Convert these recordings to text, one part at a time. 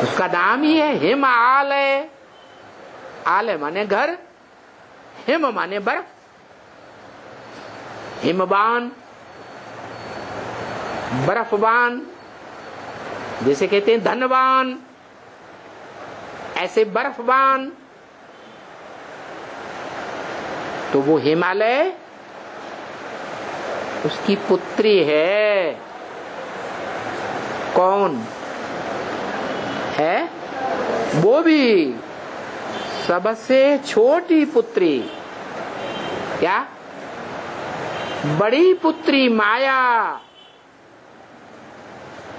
उसका नाम ही है हिमालय। आलय माने घर, हिम माने बर्फ, हिमबान, बर्फबान। जैसे कहते हैं धनवान, ऐसे बर्फबान। तो वो हिमालय उसकी पुत्री है। कौन है? वो भी सबसे छोटी पुत्री। क्या? बड़ी पुत्री माया।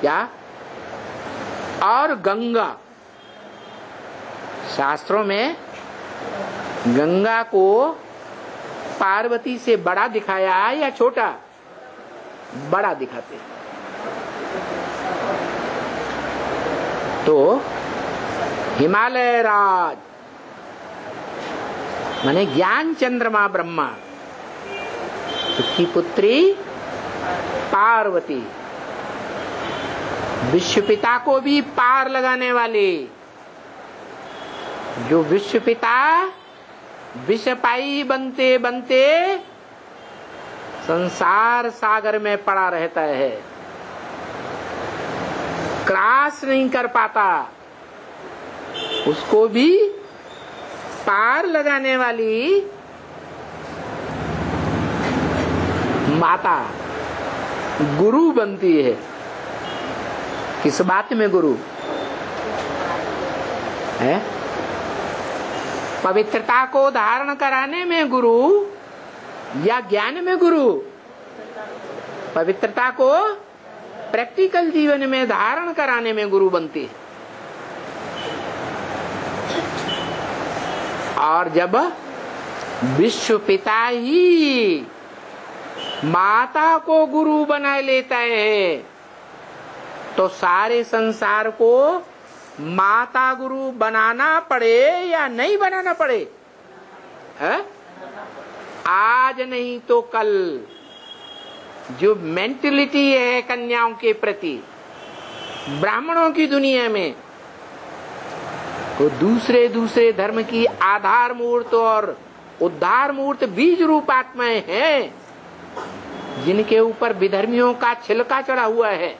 क्या? और गंगा। शास्त्रों में गंगा को पार्वती से बड़ा दिखाया या छोटा? बड़ा दिखाते। तो हिमालय राज माने ज्ञान चंद्रमा ब्रह्मा, उसकी पुत्री पार्वती, विश्व पिता को भी पार लगाने वाली। जो विश्व पिता विषपाई बनते बनते संसार सागर में पड़ा रहता है, क्रॉस नहीं कर पाता, उसको भी पार लगाने वाली माता गुरु बनती है। किस बात में गुरु है? पवित्रता को धारण कराने में गुरु या ज्ञान में गुरु? पवित्रता को प्रैक्टिकल जीवन में धारण कराने में गुरु बनती है। और जब विश्व पिता ही माता को गुरु बना लेता है तो सारे संसार को माता गुरु बनाना पड़े या नहीं बनाना पड़े? है? आज नहीं तो कल जो मेंटलिटी है कन्याओं के प्रति ब्राह्मणों की दुनिया में, तो दूसरे दूसरे धर्म की आधार मूर्त और उद्धार मूर्त बीज रूप आत्माएं हैं, जिनके ऊपर विधर्मियों का छिलका चढ़ा हुआ है।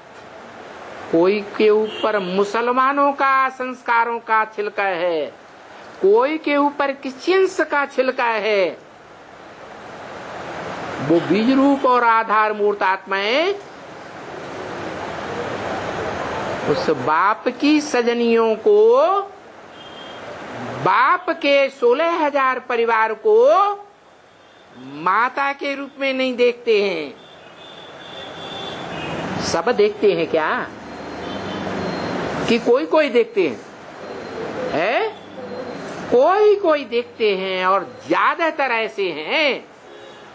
कोई के ऊपर मुसलमानों का संस्कारों का छिलका है, कोई के ऊपर क्रिश्चियंस का छिलका है। वो बीज रूप और आधार मूर्त आत्माएं उस बाप की सजनियों को, बाप के 16,000 परिवार को माता के रूप में नहीं देखते हैं। सब देखते हैं क्या? कि कोई कोई देखते हैं? कोई कोई देखते हैं। और ज्यादातर ऐसे हैं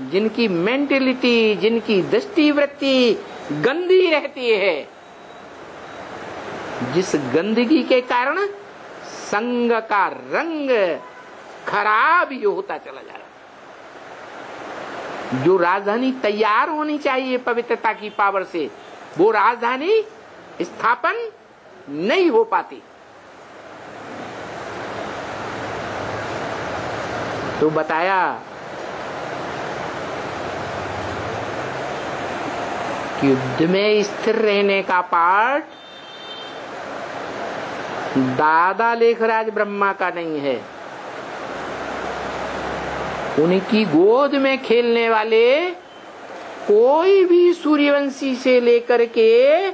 जिनकी मेंटलिटी, जिनकी दृष्टिवृत्ति गंदी रहती है, जिस गंदगी के कारण संग का रंग खराब ही होता चला जा रहा है। जो राजधानी तैयार होनी चाहिए पवित्रता की पावर से, वो राजधानी स्थापन नहीं हो पाती। तो बताया कि युद्ध में स्थिर रहने का पाठ दादा लेखराज ब्रह्मा का नहीं है। उनकी गोद में खेलने वाले कोई भी सूर्यवंशी से लेकर के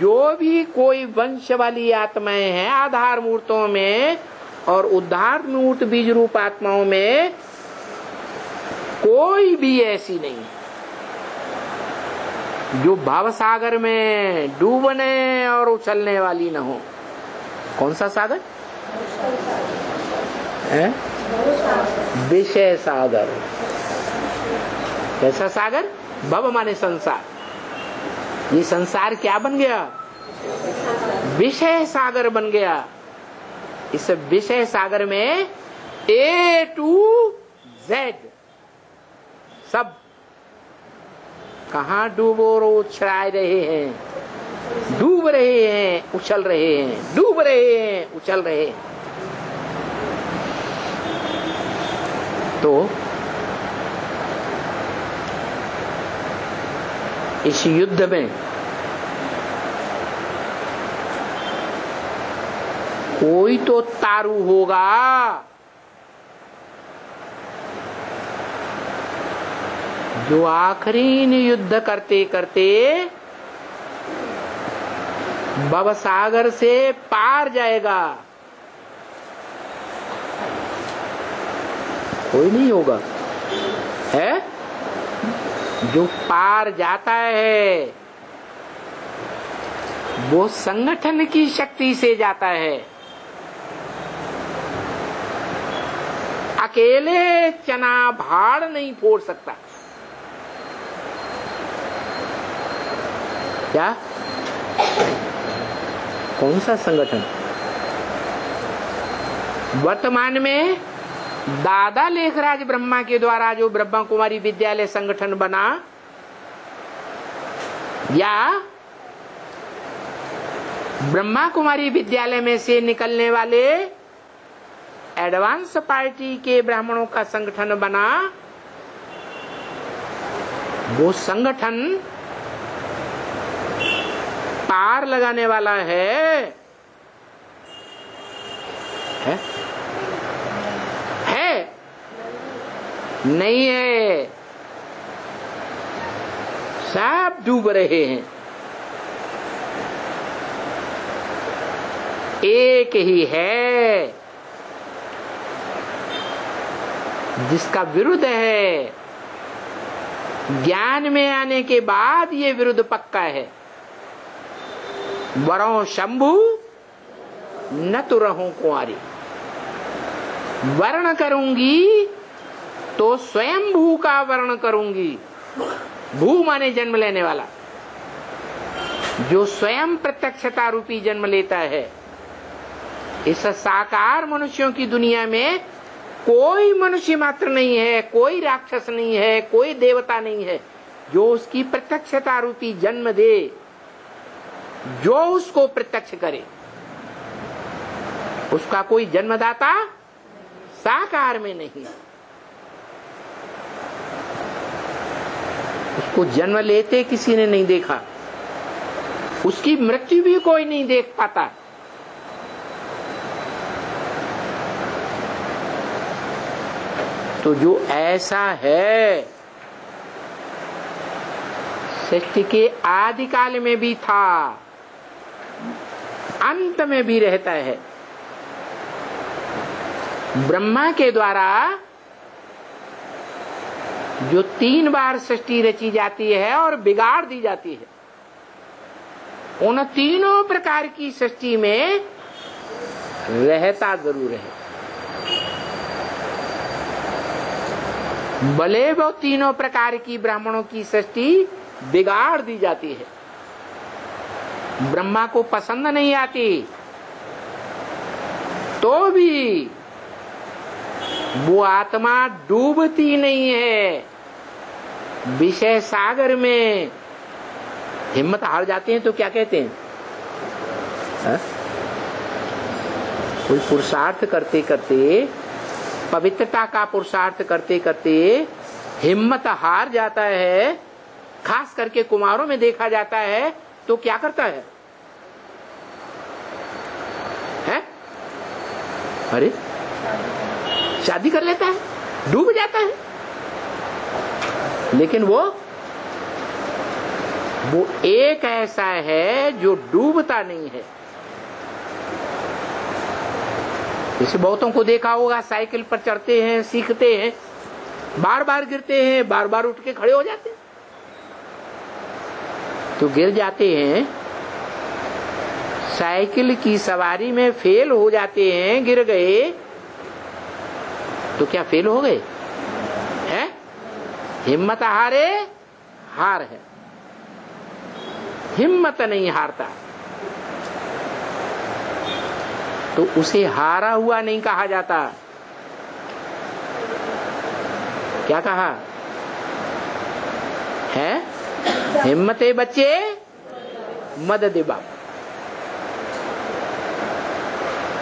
जो भी कोई वंश वाली आत्माएं हैं आधार मूर्तों में और उद्धार मूर्त बीज रूप आत्माओं में, कोई भी ऐसी नहीं जो भावसागर में डूबने और उछलने वाली न हो। कौन सा सागर है? विषय सागर। कैसा सागर? भव माने संसार। ये संसार क्या बन गया? विषय सागर बन गया। इस विषय सागर में A to Z सब कहाँ डूबो रो उछलाए रहे हैं। डूब डूब रहे हैं, उछल रहे हैं, डूब रहे हैं, उछल रहे हैं। तो इस युद्ध में कोई तो तारू होगा जो आखिरी युद्ध करते करते भवसागर से पार जाएगा। कोई नहीं होगा है जो पार जाता है, वो संगठन की शक्ति से जाता है। अकेले चना भाड़ नहीं फोड़ सकता। क्या? कौन सा संगठन? वर्तमान में दादा लेखराज ब्रह्मा के द्वारा जो ब्रह्मा कुमारी विद्यालय संगठन बना, या ब्रह्मा कुमारी विद्यालय में से निकलने वाले एडवांस पार्टी के ब्राह्मणों का संगठन बना, वो संगठन पार लगाने वाला है नहीं है। सब डूब रहे हैं। एक ही है जिसका विरुद्ध है। ज्ञान में आने के बाद ये विरुद्ध पक्का है। वरों शंभु न तो रहूं कुंवारी। वर्ण करूंगी तो स्वयं भू का वर्ण करूंगी। भू माने जन्म लेने वाला, जो स्वयं प्रत्यक्षता रूपी जन्म लेता है। इस साकार मनुष्यों की दुनिया में कोई मनुष्य मात्र नहीं है, कोई राक्षस नहीं है, कोई देवता नहीं है जो उसकी प्रत्यक्षता रूपी जन्म दे, जो उसको प्रत्यक्ष करे। उसका कोई जन्मदाता साकार में नहीं। उसको जन्म लेते किसी ने नहीं देखा, उसकी मृत्यु भी कोई नहीं देख पाता। तो जो ऐसा है, सृष्टि के आदि काल में भी था, अंत में भी रहता है। ब्रह्मा के द्वारा जो 3 बार सृष्टि रची जाती है और बिगाड़ दी जाती है, उन तीनों प्रकार की सृष्टि में रहता जरूर है। भले वो तीनों प्रकार की ब्राह्मणों की सृष्टि बिगाड़ दी जाती है, ब्रह्मा को पसंद नहीं आती, तो भी वो आत्मा डूबती नहीं है। विषय सागर में हिम्मत हार जाते हैं तो क्या कहते हैं? कोई पुरुषार्थ करते करते, पवित्रता का पुरुषार्थ करते करते हिम्मत हार जाता है, खास करके कुमारों में देखा जाता है, तो क्या करता है? अरे शादी कर लेता है, डूब जाता है। लेकिन वो एक ऐसा है जो डूबता नहीं है। इसे बहुतों को देखा होगा, साइकिल पर चढ़ते हैं, सीखते हैं, बार बार गिरते हैं, बार बार उठ के खड़े हो जाते हैं। तो गिर जाते हैं, साइकिल की सवारी में फेल हो जाते हैं, गिर गए तो क्या फेल हो गए? हैं? हिम्मत हारे हार है, हिम्मत नहीं हारता। तो उसे हारा हुआ नहीं कहा जाता। क्या कहा है? हिम्मते बच्चे मदद बाप।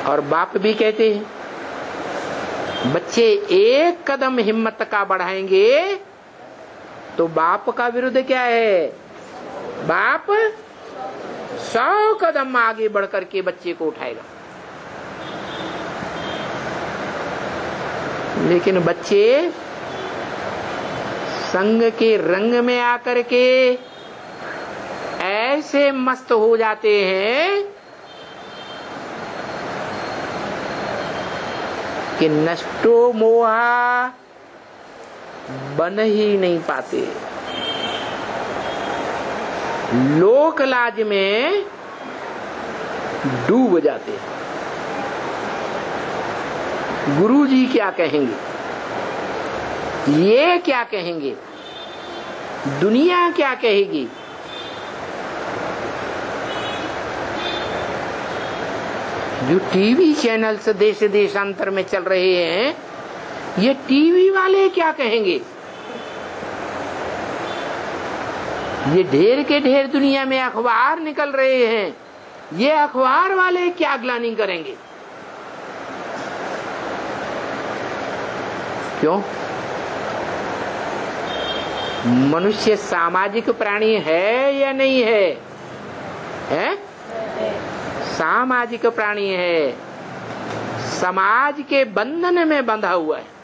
और बाप भी कहते हैं बच्चे एक कदम हिम्मत का बढ़ाएंगे तो बाप का विरुद्ध क्या है, बाप 100 कदम आगे बढ़कर के बच्चे को उठाएगा। लेकिन बच्चे संग के रंग में आकर के ऐसे मस्त हो जाते हैं कि नष्टो मोहा बन ही नहीं पाते, लोक लाज में डूब जाते हैं। गुरु जी क्या कहेंगे, ये क्या कहेंगे, दुनिया क्या कहेगी। जो टीवी चैनल्स देश देशांतर में चल रहे हैं, ये टीवी वाले क्या कहेंगे। ये ढेर के ढेर दुनिया में अखबार निकल रहे हैं, ये अखबार वाले क्या ग्लानि करेंगे। क्यों? मनुष्य सामाजिक प्राणी है या नहीं है? है? सामाजिक प्राणी है, समाज के बंधन में बंधा हुआ है।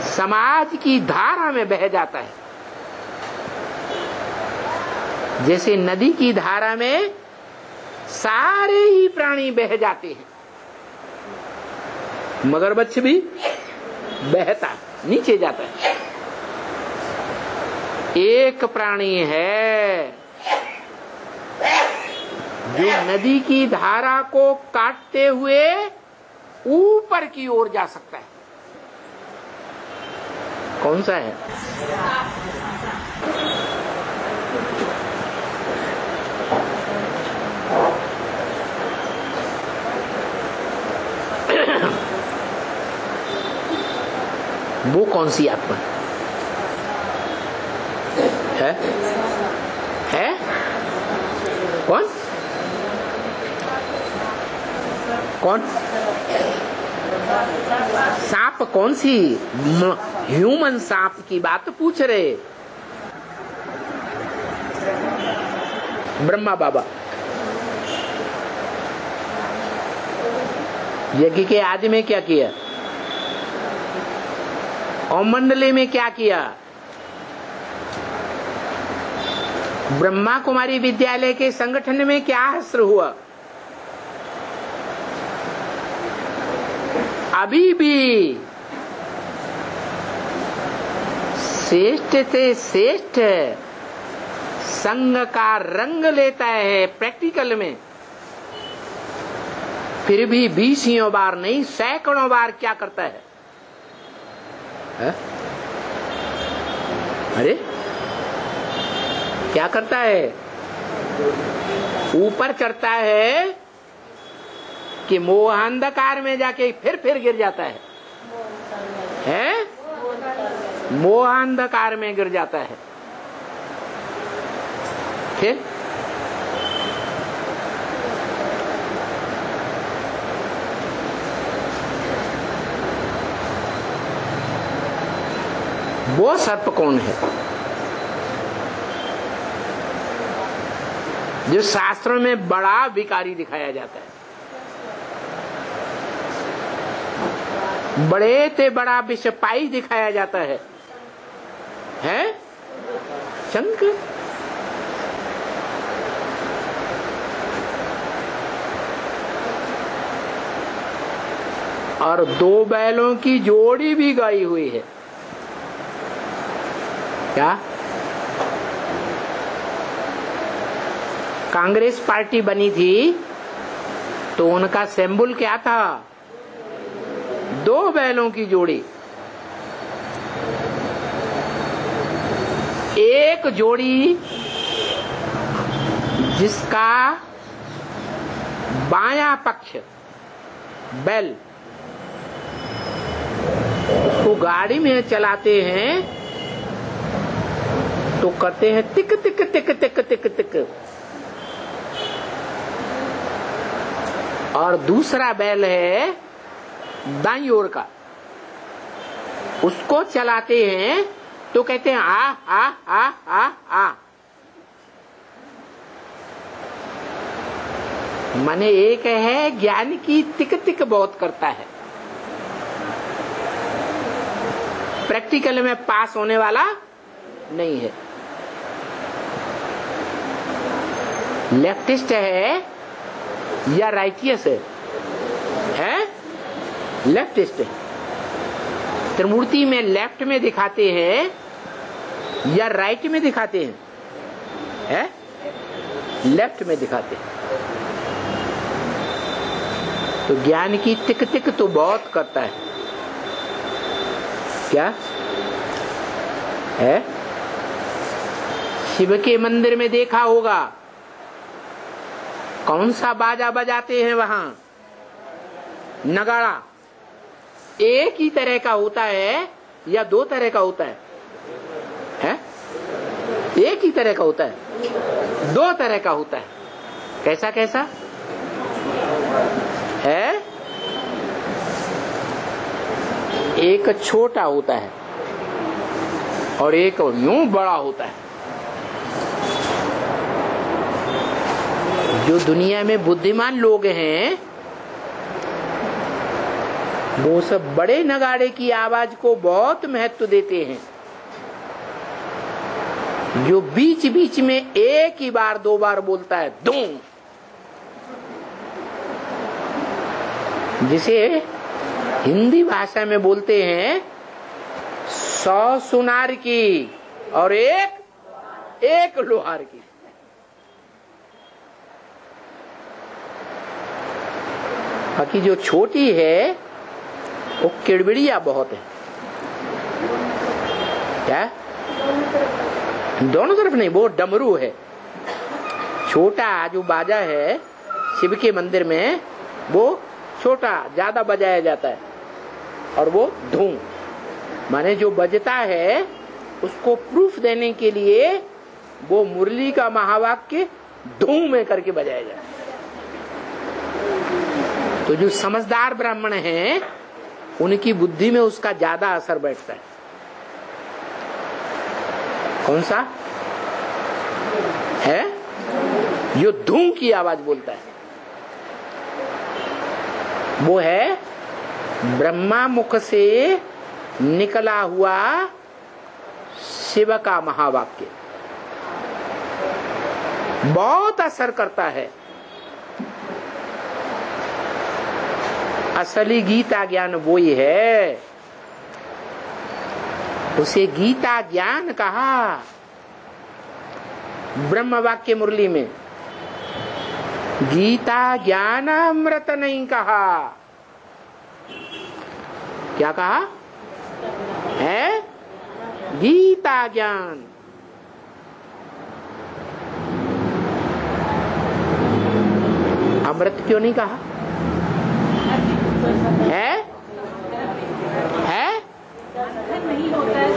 समाज की धारा में बह जाता है। जैसे नदी की धारा में सारे ही प्राणी बह जाते हैं, मगरमच्छ भी बहता नीचे जाता है। एक प्राणी है जो नदी की धारा को काटते हुए ऊपर की ओर जा सकता है। कौन सा है? वो कौन सी आत्मा है? है? कौन? कौन? सांप कौन सी? ह्यूमन सांप की बात पूछ रहे ब्रह्मा बाबा। यज्ञ के आदि में क्या किया और मंडली में क्या किया? ब्रह्मा कुमारी विद्यालय के संगठन में क्या हस्त्र हुआ? अभी भी श्रेष्ठ से श्रेष्ठ संग का रंग लेता है प्रैक्टिकल में, फिर भी 20 बार नहीं 100 बार क्या करता है? अरे क्या करता है? ऊपर चढ़ता है कि मोह अंधकार में जाके फिर गिर जाता है? मोह अंधकार में गिर जाता है। फिर वो सर्प कौन है जो शास्त्रों में बड़ा विकारी दिखाया जाता है? बड़े ते बड़ा विषपाई दिखाया जाता है? शंख। और 2 बैलों की जोड़ी भी गाई हुई है। क्या? कांग्रेस पार्टी बनी थी तो उनका सिंबल क्या था? 2 बैलों की जोड़ी। एक जोड़ी जिसका बायां पक्ष बैल उसको गाड़ी में चलाते हैं तो करते हैं टिक टिक टिक टिक टिक टिक। और दूसरा बैल है दाईं ओर का, उसको चलाते हैं तो कहते हैं आ आ आ आ आ। माने एक है ज्ञान की तिक तिक बहुत करता है, प्रैक्टिकल में पास होने वाला नहीं है। लेफ्टिस्ट है या राइटियस है? लेफ्टिस्ट है। त्रिमूर्ति में लेफ्ट में दिखाते हैं या राइट में दिखाते हैं? लेफ्ट में दिखाते हैं। तो ज्ञान की टिक टिक तो बहुत करता है। क्या है? शिव के मंदिर में देखा होगा, कौन सा बाजा बजाते हैं वहां? नगाड़ा। एक ही तरह का होता है या दो तरह का होता है? एक ही तरह का होता है, दो तरह का होता है। कैसा कैसा है? एक छोटा होता है और एक यूं बड़ा होता है। जो दुनिया में बुद्धिमान लोग हैं वो सब बड़े नगाड़े की आवाज को बहुत महत्व देते हैं। जो बीच बीच में एक ही बार दो बार बोलता है, दूं, जिसे हिंदी भाषा में बोलते हैं 100 सुनार की और एक लोहार की। बाकी जो छोटी है वो किड़बिड़िया बहुत है। क्या? दोनों तरफ नहीं, वो डमरू है। छोटा जो बाजा है शिव के मंदिर में, वो छोटा ज्यादा बजाया जाता है, और वो धूम माने जो बजता है उसको प्रूफ देने के लिए वो मुरली का महावाक्य धूम में करके बजाया जाता है। तो जो समझदार ब्राह्मण हैं उनकी बुद्धि में उसका ज्यादा असर बैठता है। कौन सा है? जो धूम की आवाज बोलता है वो है ब्रह्मा मुख से निकला हुआ शिव का महावाक्य। बहुत असर करता है। असली गीता ज्ञान वो ही है, उसे गीता ज्ञान कहा। ब्रह्म वाक्य मुरली में गीता ज्ञान अमृत नहीं कहा। क्या कहा है? गीता ज्ञान। अमृत क्यों नहीं कहा? है?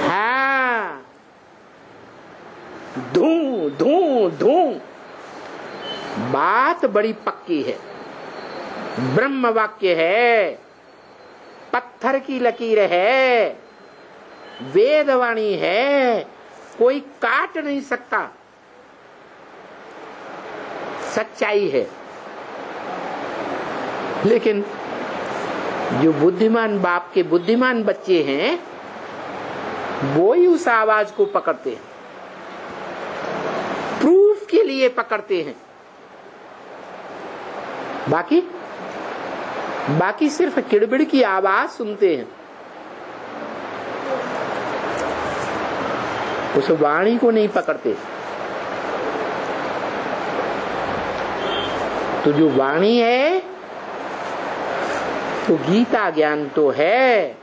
हाँ, धू धू धू। बात बड़ी पक्की है। ब्रह्म वाक्य है, पत्थर की लकीर है, वेदवाणी है, कोई काट नहीं सकता। सच्चाई है। लेकिन जो बुद्धिमान बाप के बुद्धिमान बच्चे हैं वो ही उस आवाज को पकड़ते हैं, प्रूफ के लिए पकड़ते हैं। बाकी सिर्फ किड़बिड़ की आवाज सुनते हैं, उस वाणी को नहीं पकड़ते। तो जो वाणी है तो गीता ज्ञान तो है,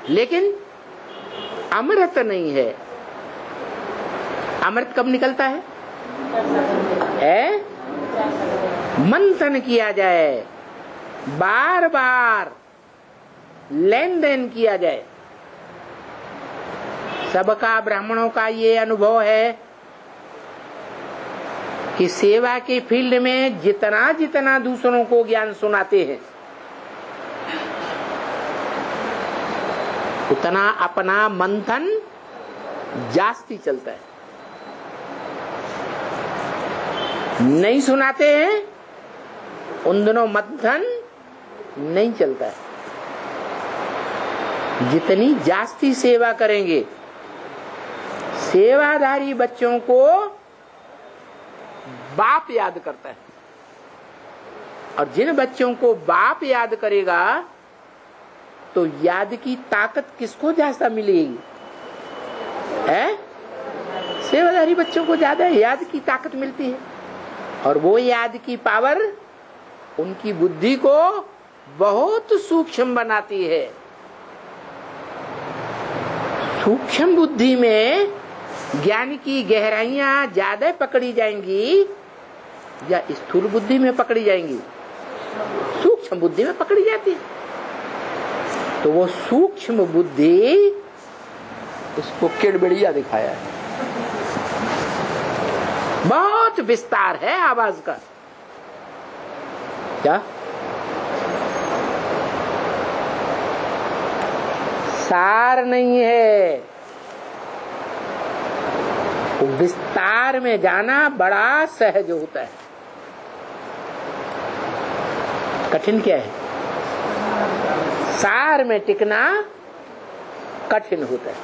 लेकिन अमृत नहीं है। अमृत कब निकलता है? मंथन किया जाए, बार बार लेन देन किया जाए। सबका ब्राह्मणों का ये अनुभव है कि सेवा के फील्ड में जितना जितना दूसरों को ज्ञान सुनाते हैं उतना अपना मंथन जास्ती चलता है। नहीं सुनाते हैं उन दिनों मंथन नहीं चलता है। जितनी जास्ती सेवा करेंगे, सेवाधारी बच्चों को बाप याद करता है, और जिन बच्चों को बाप याद करेगा तो याद की ताकत किसको ज्यादा मिलेगी? है? सेवाधारी बच्चों को ज्यादा याद की ताकत मिलती है, और वो याद की पावर उनकी बुद्धि को बहुत सूक्ष्म बनाती है। सूक्ष्म बुद्धि में ज्ञान की गहराइयां ज्यादा पकड़ी जाएंगी या स्थूल बुद्धि में पकड़ी जाएंगी? सूक्ष्म बुद्धि में पकड़ी जाती है। तो वो सूक्ष्म बुद्धि उसको किड़बिड़िया दिखाया है। बहुत विस्तार है आवाज का। क्या सार नहीं है, विस्तार में जाना बड़ा सहज होता है। कठिन क्या है? सार में टिकना कठिन होता है।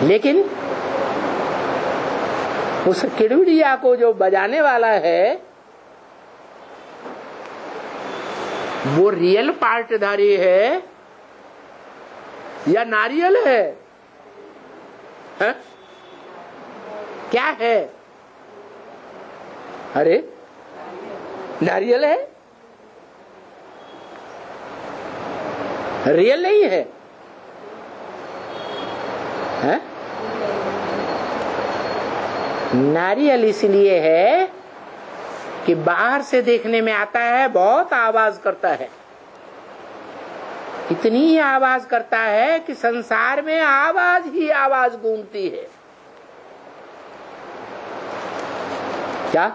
लेकिन उस किड़बिड़िया को जो बजाने वाला है वो रियल पार्टधारी है या नारियल है? है? क्या है? अरे नारियल है, रियल नहीं है, है? नारियल इसलिए है कि बाहर से देखने में आता है, बहुत आवाज करता है, इतनी आवाज करता है कि संसार में आवाज ही आवाज गूंजती है। क्या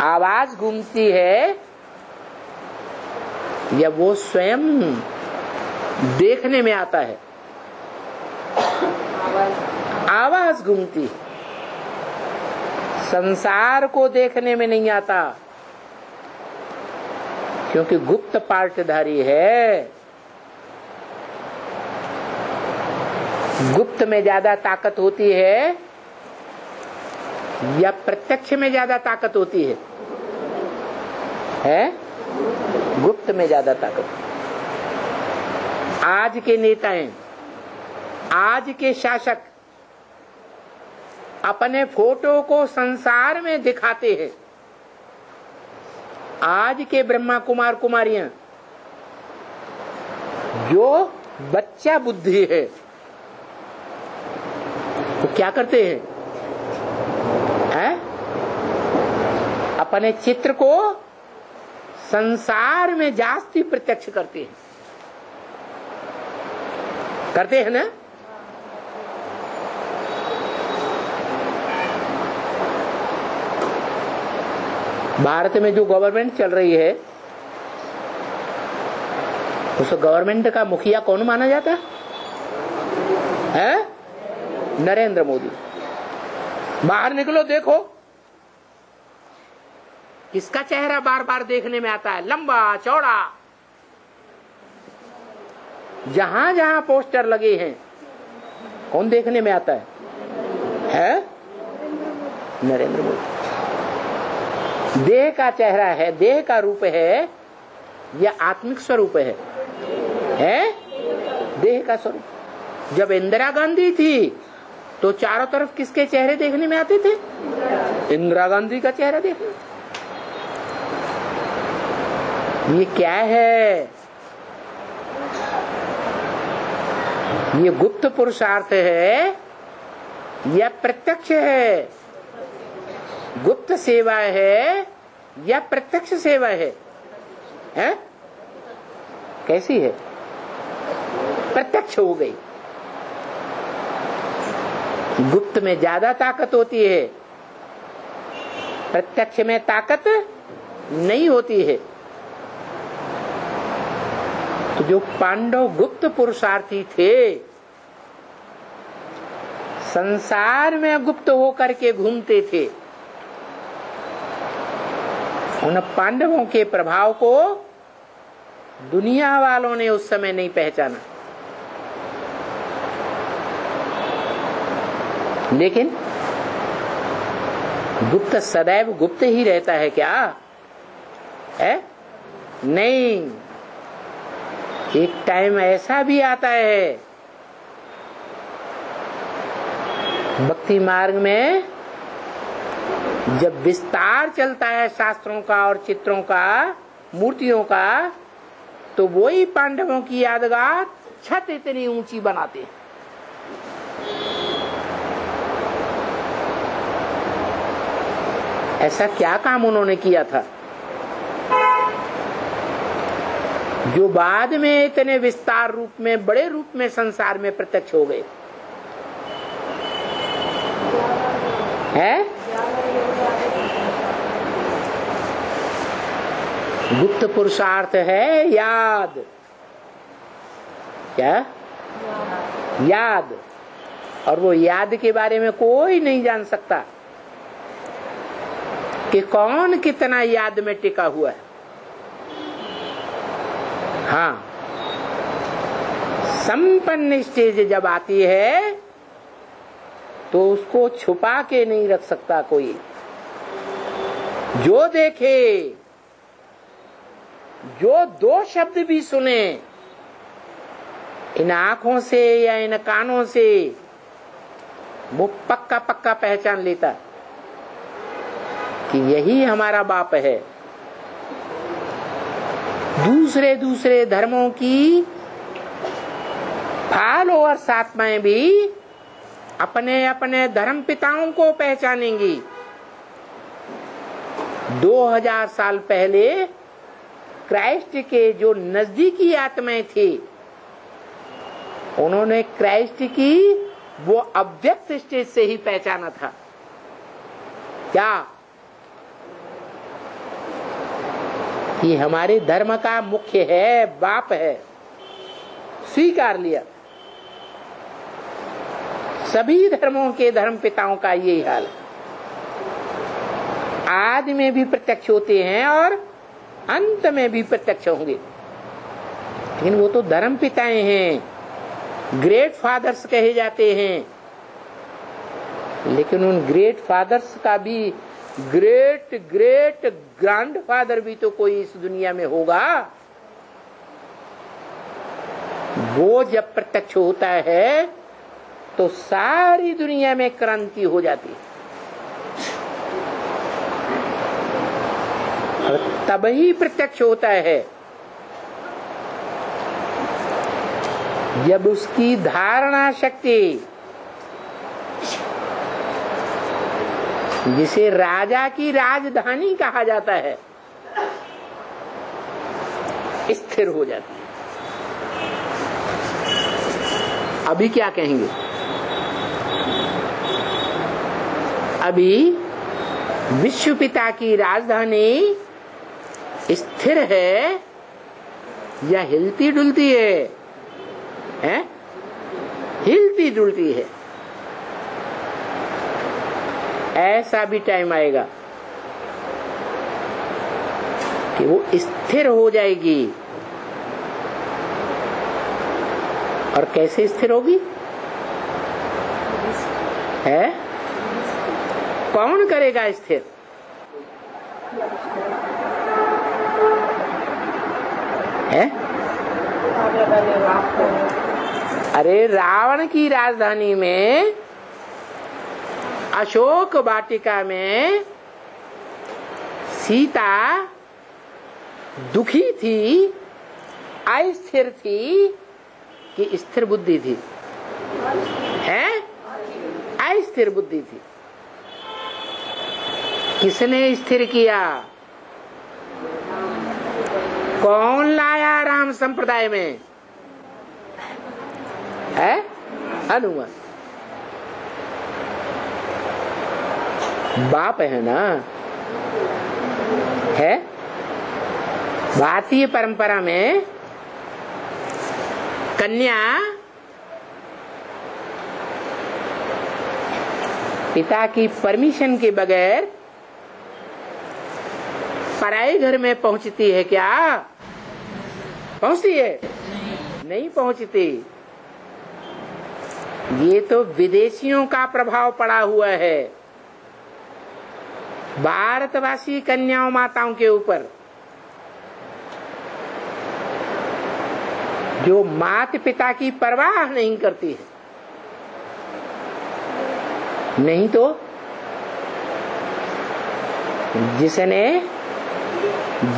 आवाज गूंजती है या वो स्वयं देखने में आता है? आवाज गूंजती है, संसार को देखने में नहीं आता, क्योंकि गुप्त पार्टधारी है। गुप्त में ज्यादा ताकत होती है या प्रत्यक्ष में ज्यादा ताकत होती है? गुप्त में ज्यादा ताकत। आज के नेताएं, आज के शासक अपने फोटो को संसार में दिखाते हैं। आज के ब्रह्मा कुमार कुमारियां जो बच्चा बुद्धि है वो क्या करते हैं? अपने चित्र को संसार में जास्ती प्रत्यक्ष करते हैं ना? भारत में जो गवर्नमेंट चल रही है उस गवर्नमेंट का मुखिया कौन माना जाता है? नरेंद्र मोदी। बाहर निकलो देखो किसका चेहरा बार बार देखने में आता है? लंबा चौड़ा, जहां जहां पोस्टर लगे हैं कौन देखने में आता है? नरेंद्र मोदी। देह का चेहरा है, देह का रूप है या आत्मिक स्वरूप है? देह का स्वरूप। जब इंदिरा गांधी थी तो चारों तरफ किसके चेहरे देखने में आते थे? इंदिरा गांधी का चेहरा देखने। ये क्या है? ये गुप्त पुरुषार्थ है या प्रत्यक्ष है? गुप्त सेवा है या प्रत्यक्ष सेवा है? कैसी है? प्रत्यक्ष हो गई। गुप्त में ज्यादा ताकत होती है, प्रत्यक्ष में ताकत नहीं होती है। तो जो पांडव गुप्त पुरुषार्थी थे, संसार में गुप्त होकर के घूमते थे, उन पांडवों के प्रभाव को दुनिया वालों ने उस समय नहीं पहचाना। लेकिन गुप्त सदैव गुप्त ही रहता है क्या? है नहीं, एक टाइम ऐसा भी आता है भक्ति मार्ग में, जब विस्तार चलता है शास्त्रों का और चित्रों का, मूर्तियों का, तो वही पांडवों की यादगार छत इतनी ऊंची बनाते हैं। ऐसा क्या काम उन्होंने किया था जो बाद में इतने विस्तार रूप में, बड़े रूप में संसार में प्रत्यक्ष हो गए? है गुप्त पुरुषार्थ है याद। क्या? याद। और वो याद के बारे में कोई नहीं जान सकता कि कौन कितना याद में टिका हुआ है। हाँ, संपन्न स्टेज जब आती है तो उसको छुपा के नहीं रख सकता कोई। जो देखे, जो दो शब्द भी सुने इन आंखों से या इन कानों से, वो पक्का पक्का पहचान लेता कि यही हमारा बाप है। दूसरे दूसरे धर्मों की फॉलोअर्स आत्माएं भी अपने अपने धर्म पिताओं को पहचानेंगी। 2000 साल पहले क्राइस्ट के जो नजदीकी आत्माएं थी, उन्होंने क्राइस्ट की वो अव्यक्त स्टेज से ही पहचाना था। क्या? कि हमारे धर्म का मुख्य है, बाप है, स्वीकार लिया। सभी धर्मों के धर्म पिताओं का यही हाल है। आदि में भी प्रत्यक्ष होते हैं और अंत में भी प्रत्यक्ष होंगे, लेकिन वो तो धर्म पिताएं हैं, ग्रेट फादर्स कहे जाते हैं। लेकिन उन ग्रेट फादर्स का भी ग्रेट ग्रेट ग्रैंडफादर भी तो कोई इस दुनिया में होगा। वो जब प्रत्यक्ष होता है तो सारी दुनिया में क्रांति हो जाती है, और तब ही प्रत्यक्ष होता है जब उसकी धारणा शक्ति, जिसे राजा की राजधानी कहा जाता है, स्थिर हो जाती है। अभी क्या कहेंगे? अभी विश्व पिता की राजधानी स्थिर है या हिलती डुलती है? हैं? हिलती डुलती है। ऐसा भी टाइम आएगा कि वो स्थिर हो जाएगी। और कैसे स्थिर होगी? है? कौन करेगा स्थिर? है? अरे रावण की राजधानी में, अशोक वाटिका में सीता दुखी थी, अस्थिर थी कि स्थिर बुद्धि थी? है? अस्थिर बुद्धि थी। किसने स्थिर किया? कौन लाया राम संप्रदाय में? है? हनुमान। बाप है ना, है। भारतीय परंपरा में कन्या पिता की परमिशन के बगैर पराये घर में पहुंचती है क्या? पहुंचती है? नहीं पहुंचती। ये तो विदेशियों का प्रभाव पड़ा हुआ है भारतवासी कन्याओं माताओं के ऊपर, जो माता पिता की परवाह नहीं करती है। नहीं तो जिसने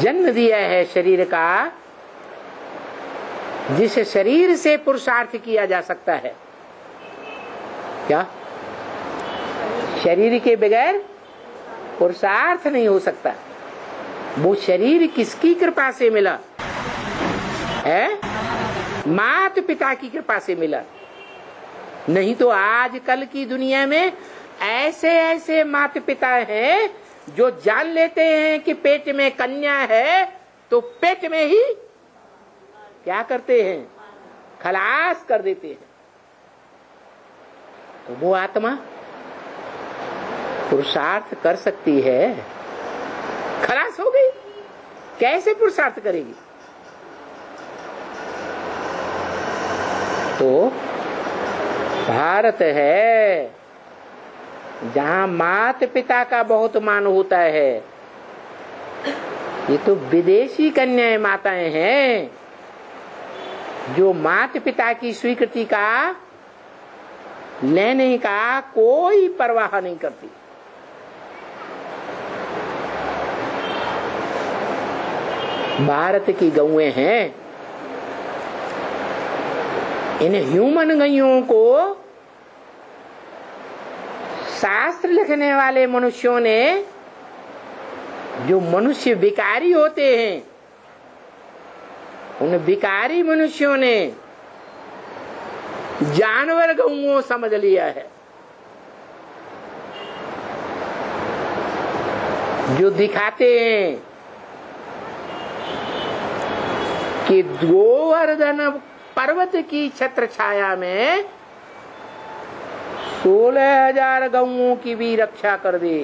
जन्म दिया है शरीर का, जिस शरीर से पुरुषार्थ किया जा सकता है, क्या शरीर के बगैर पुरुषार्थ नहीं हो सकता? वो शरीर किसकी कृपा से मिला है? माता पिता की कृपा से मिला। नहीं तो आजकल की दुनिया में ऐसे ऐसे माता पिता हैं जो जान लेते हैं कि पेट में कन्या है तो पेट में ही क्या करते हैं? खलास कर देते हैं। तो वो आत्मा पुरुषार्थ कर सकती है, खलास हो गई, कैसे पुरुषार्थ करेगी? तो भारत है जहां माता पिता का बहुत मान होता है। ये तो विदेशी कन्याएं माताएं हैं जो माता पिता की स्वीकृति का लेने का कोई परवाह नहीं करती। भारत की गौएं हैं। इन ह्यूमन गैयों को शास्त्र लिखने वाले मनुष्यों ने, जो मनुष्य विकारी होते हैं, उन विकारी मनुष्यों ने जानवर गौओं समझ लिया है। जो दिखाते हैं कि गोवर्धन पर्वत की छत्र छाया में 16,000 गौओं की भी रक्षा कर दे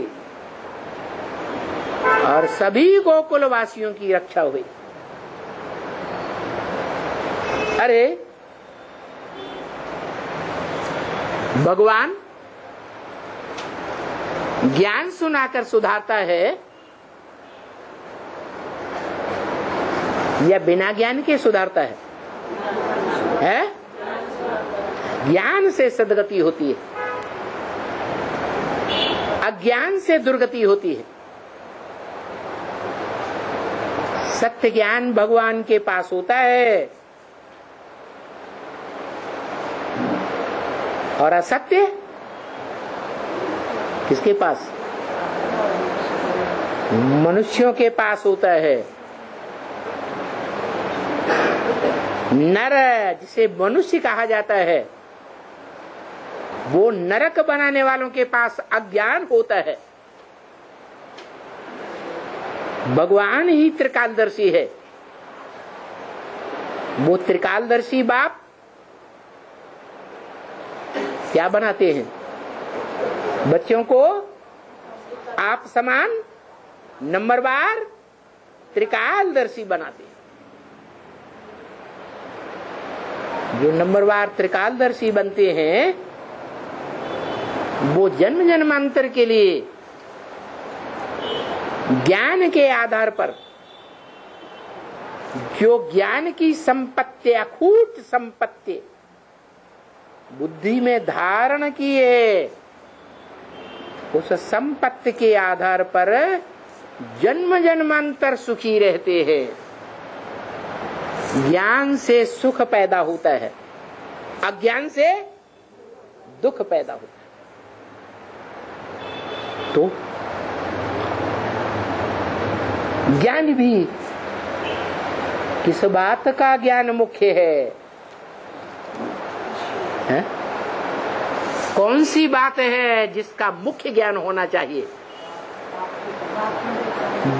और सभी गोकुल वासियों की रक्षा हुई। अरे भगवान ज्ञान सुनाकर सुधारता है या बिना ज्ञान के सुधारता है? ज्ञान से सदगति होती है, अज्ञान से दुर्गति होती है। सत्य ज्ञान भगवान के पास होता है और असत्य किसके पास? मनुष्यों के पास होता है। नर, जिसे मनुष्य कहा जाता है, वो नरक बनाने वालों के पास अज्ञान होता है। भगवान ही त्रिकालदर्शी है। वो त्रिकालदर्शी बाप क्या बनाते हैं? बच्चों को आप समान नंबरवार त्रिकालदर्शी बनाते हैं। जो नंबरवार त्रिकालदर्शी बनते हैं वो जन्म जन्मांतर के लिए ज्ञान के आधार पर, जो ज्ञान की संपत्ति, अखूट संपत्ति बुद्धि में धारण की है, उस संपत्ति के आधार पर जन्म जन्मांतर सुखी रहते हैं। ज्ञान से सुख पैदा होता है, अज्ञान से दुख पैदा होता है। तो ज्ञान भी किस बात का ज्ञान मुख्य है? कौन सी बात है जिसका मुख्य ज्ञान होना चाहिए?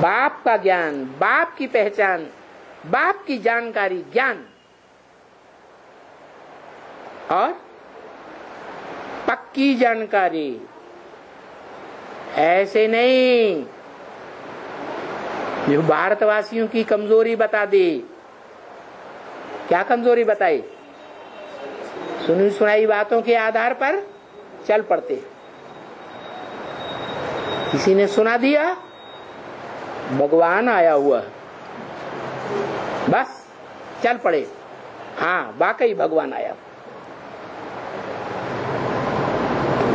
बाप का ज्ञान, बाप की पहचान, बाप की जानकारी, ज्ञान। और पक्की जानकारी, ऐसे नहीं जो भारतवासियों की कमजोरी बता दी। क्या कमजोरी बताई? सुनी सुनाई बातों के आधार पर चल पड़ते। किसी ने सुना दिया भगवान आया हुआ, बस चल पड़े। हाँ, वाकई भगवान आया।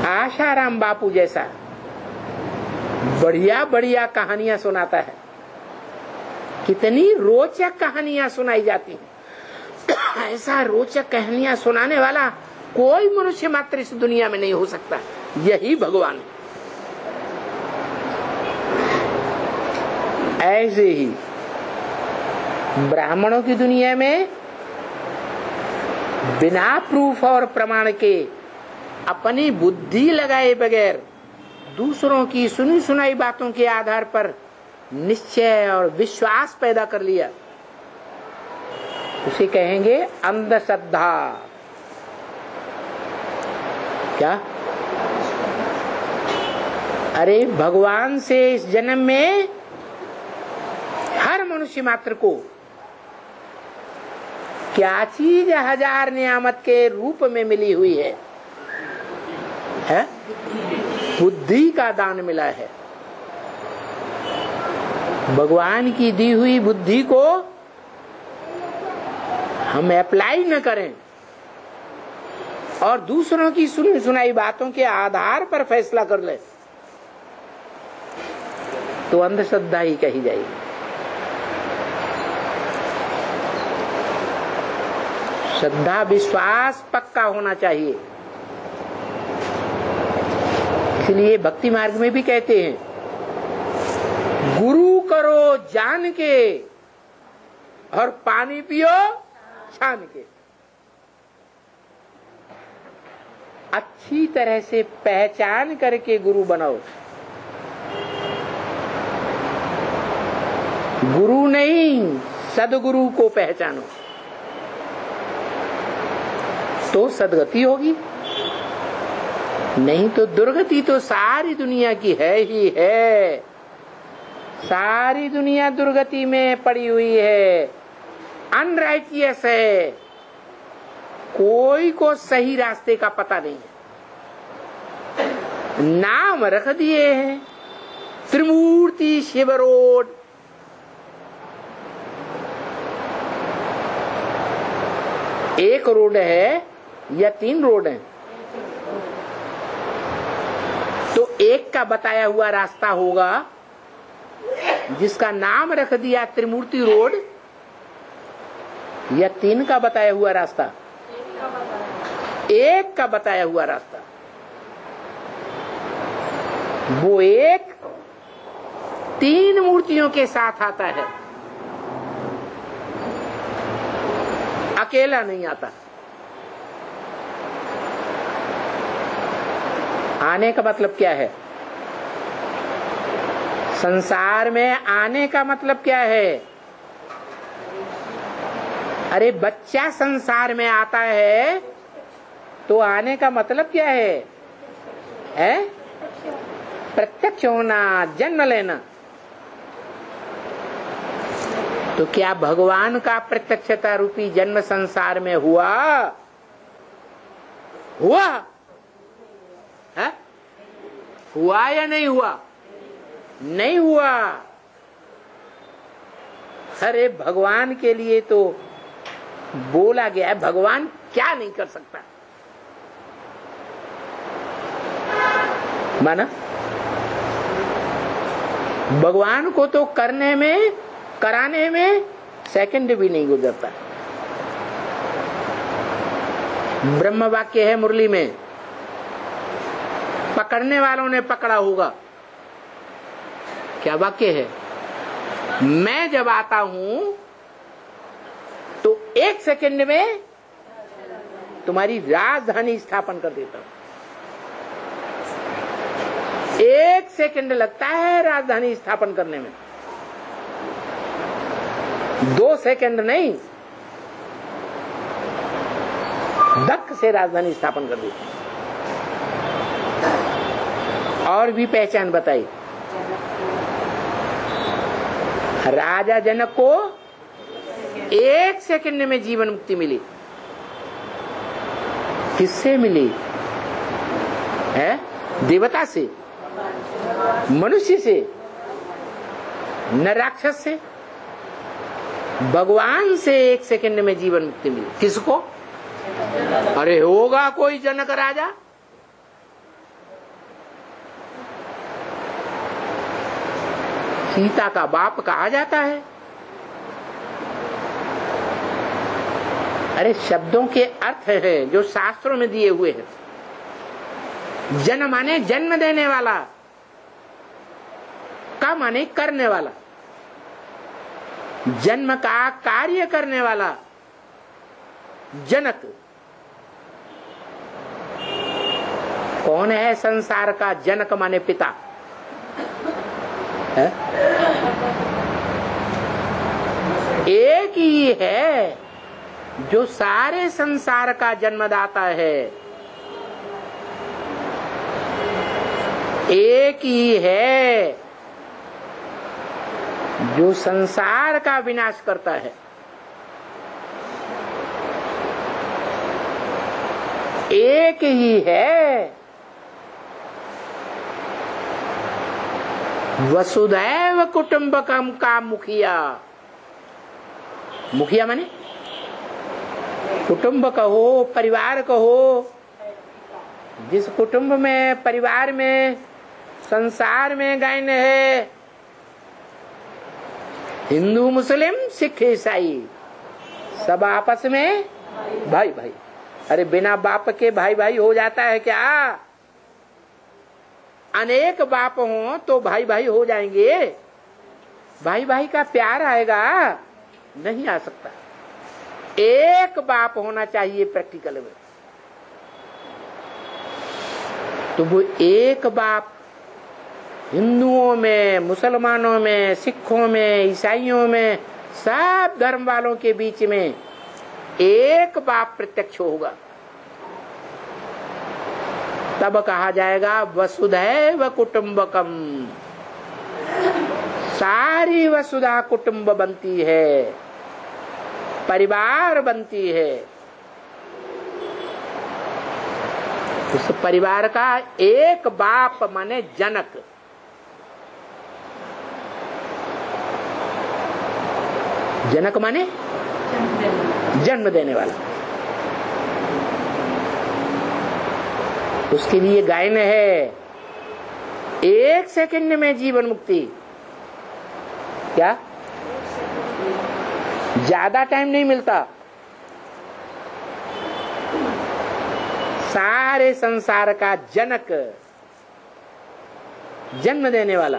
आशाराम बापू जैसा बढ़िया बढ़िया कहानियां सुनाता है। कितनी रोचक कहानियां सुनाई जाती हैं। ऐसा रोचक कहानियां सुनाने वाला कोई मनुष्य मात्र इस दुनिया में नहीं हो सकता, यही भगवान है। ऐसे ही ब्राह्मणों की दुनिया में बिना प्रूफ और प्रमाण के अपनी बुद्धि लगाए बगैर दूसरों की सुनी सुनाई बातों के आधार पर निश्चय और विश्वास पैदा कर लिया, उसे कहेंगे अंधश्रद्धा। क्या? अरे भगवान से इस जन्म में हर मनुष्य मात्र को क्या चीज हजार नियामत के रूप में मिली हुई है? बुद्धि का दान मिला है। भगवान की दी हुई बुद्धि को हम अप्लाई न करें और दूसरों की सुनी सुनाई बातों के आधार पर फैसला कर ले तो अंधश्रद्धा ही कही जाएगी। श्रद्धा विश्वास पक्का होना चाहिए। इसलिए भक्ति मार्ग में भी कहते हैं, गुरु करो जान के और पानी पियो छान के। अच्छी तरह से पहचान करके गुरु बनाओ। गुरु नहीं, सदगुरु को पहचानो तो सदगति होगी, नहीं तो दुर्गति तो सारी दुनिया की है ही है। सारी दुनिया दुर्गति में पड़ी हुई है, अनराइटियस है। कोई को सही रास्ते का पता नहीं है। नाम रख दिए हैं त्रिमूर्ति शिव रोड। एक रोड है या 3 रोड है? तो एक का बताया हुआ रास्ता होगा जिसका नाम रख दिया त्रिमूर्ति रोड, या 3 का बताया हुआ रास्ता? एक का बताया हुआ रास्ता। वो एक 3 मूर्तियों के साथ आता है, अकेला नहीं आता। आने का मतलब क्या है? संसार में आने का मतलब क्या है? अरे बच्चा संसार में आता है तो आने का मतलब क्या है? प्रत्यक्ष होना, जन्म लेना। तो क्या भगवान का प्रत्यक्षता रूपी जन्म संसार में हुआ? है? हुआ या नहीं हुआ? नहीं हुआ। अरे भगवान के लिए तो बोला गया है, भगवान क्या नहीं कर सकता। माना भगवान को तो करने में, कराने में सेकंड भी नहीं गुजरता। ब्रह्म वाक्य है मुरली में, पकड़ने वालों ने पकड़ा होगा। क्या वाक्य है? मैं जब आता हूं तो 1 सेकंड में तुम्हारी राजधानी स्थापन कर देता हूं। 1 सेकंड लगता है राजधानी स्थापन करने में, 2 सेकंड नहीं, धक्क से राजधानी स्थापन कर दी। और भी पहचान बताई। राजा जनक को 1 सेकंड में जीवन मुक्ति मिली। किससे मिली है? देवता से, मनुष्य से, न राक्षस से, भगवान से 1 सेकंड में जीवन मुक्ति मिली। किसको? अरे होगा कोई जनक राजा? सीता का बाप कहा जाता है। अरे शब्दों के अर्थ हैं जो शास्त्रों में दिए हुए हैं। जन माने जन्म देने वाला, का माने करने वाला, जन्म का कार्य करने वाला। जनक कौन है? संसार का जनक माने पिता है? एक ही है जो सारे संसार का जन्मदाता है। एक ही है जो संसार का विनाश करता है। एक ही है वसुधैव कुटुंबकम का मुखिया। मुखिया माने कुटुंब कहो, परिवार कहो। जिस कुटुंब में, परिवार में, संसार में गायन है, हिंदू, मुस्लिम, सिख, ईसाई, सब आपस में भाई भाई। अरे बिना बाप के भाई भाई हो जाता है क्या? अनेक बाप हो तो भाई भाई हो जाएंगे? भाई भाई का प्यार आएगा? नहीं आ सकता। एक बाप होना चाहिए प्रैक्टिकल में। तो वो एक बाप हिंदुओं में, मुसलमानों में, सिखों में, ईसाइयों में, सब धर्म वालों के बीच में एक बाप प्रत्यक्ष होगा। तब कहा जाएगा वसुधैव कुटुंबकम। सारी वसुधा कुटुंब बनती है, परिवार बनती है। उस परिवार का एक बाप माने जनक। जनक माने जन्म देने वाला। उसके लिए गायन है 1 सेकंड में जीवन मुक्ति। क्या? ज्यादा टाइम नहीं मिलता। सारे संसार का जनक, जन्म देने वाला,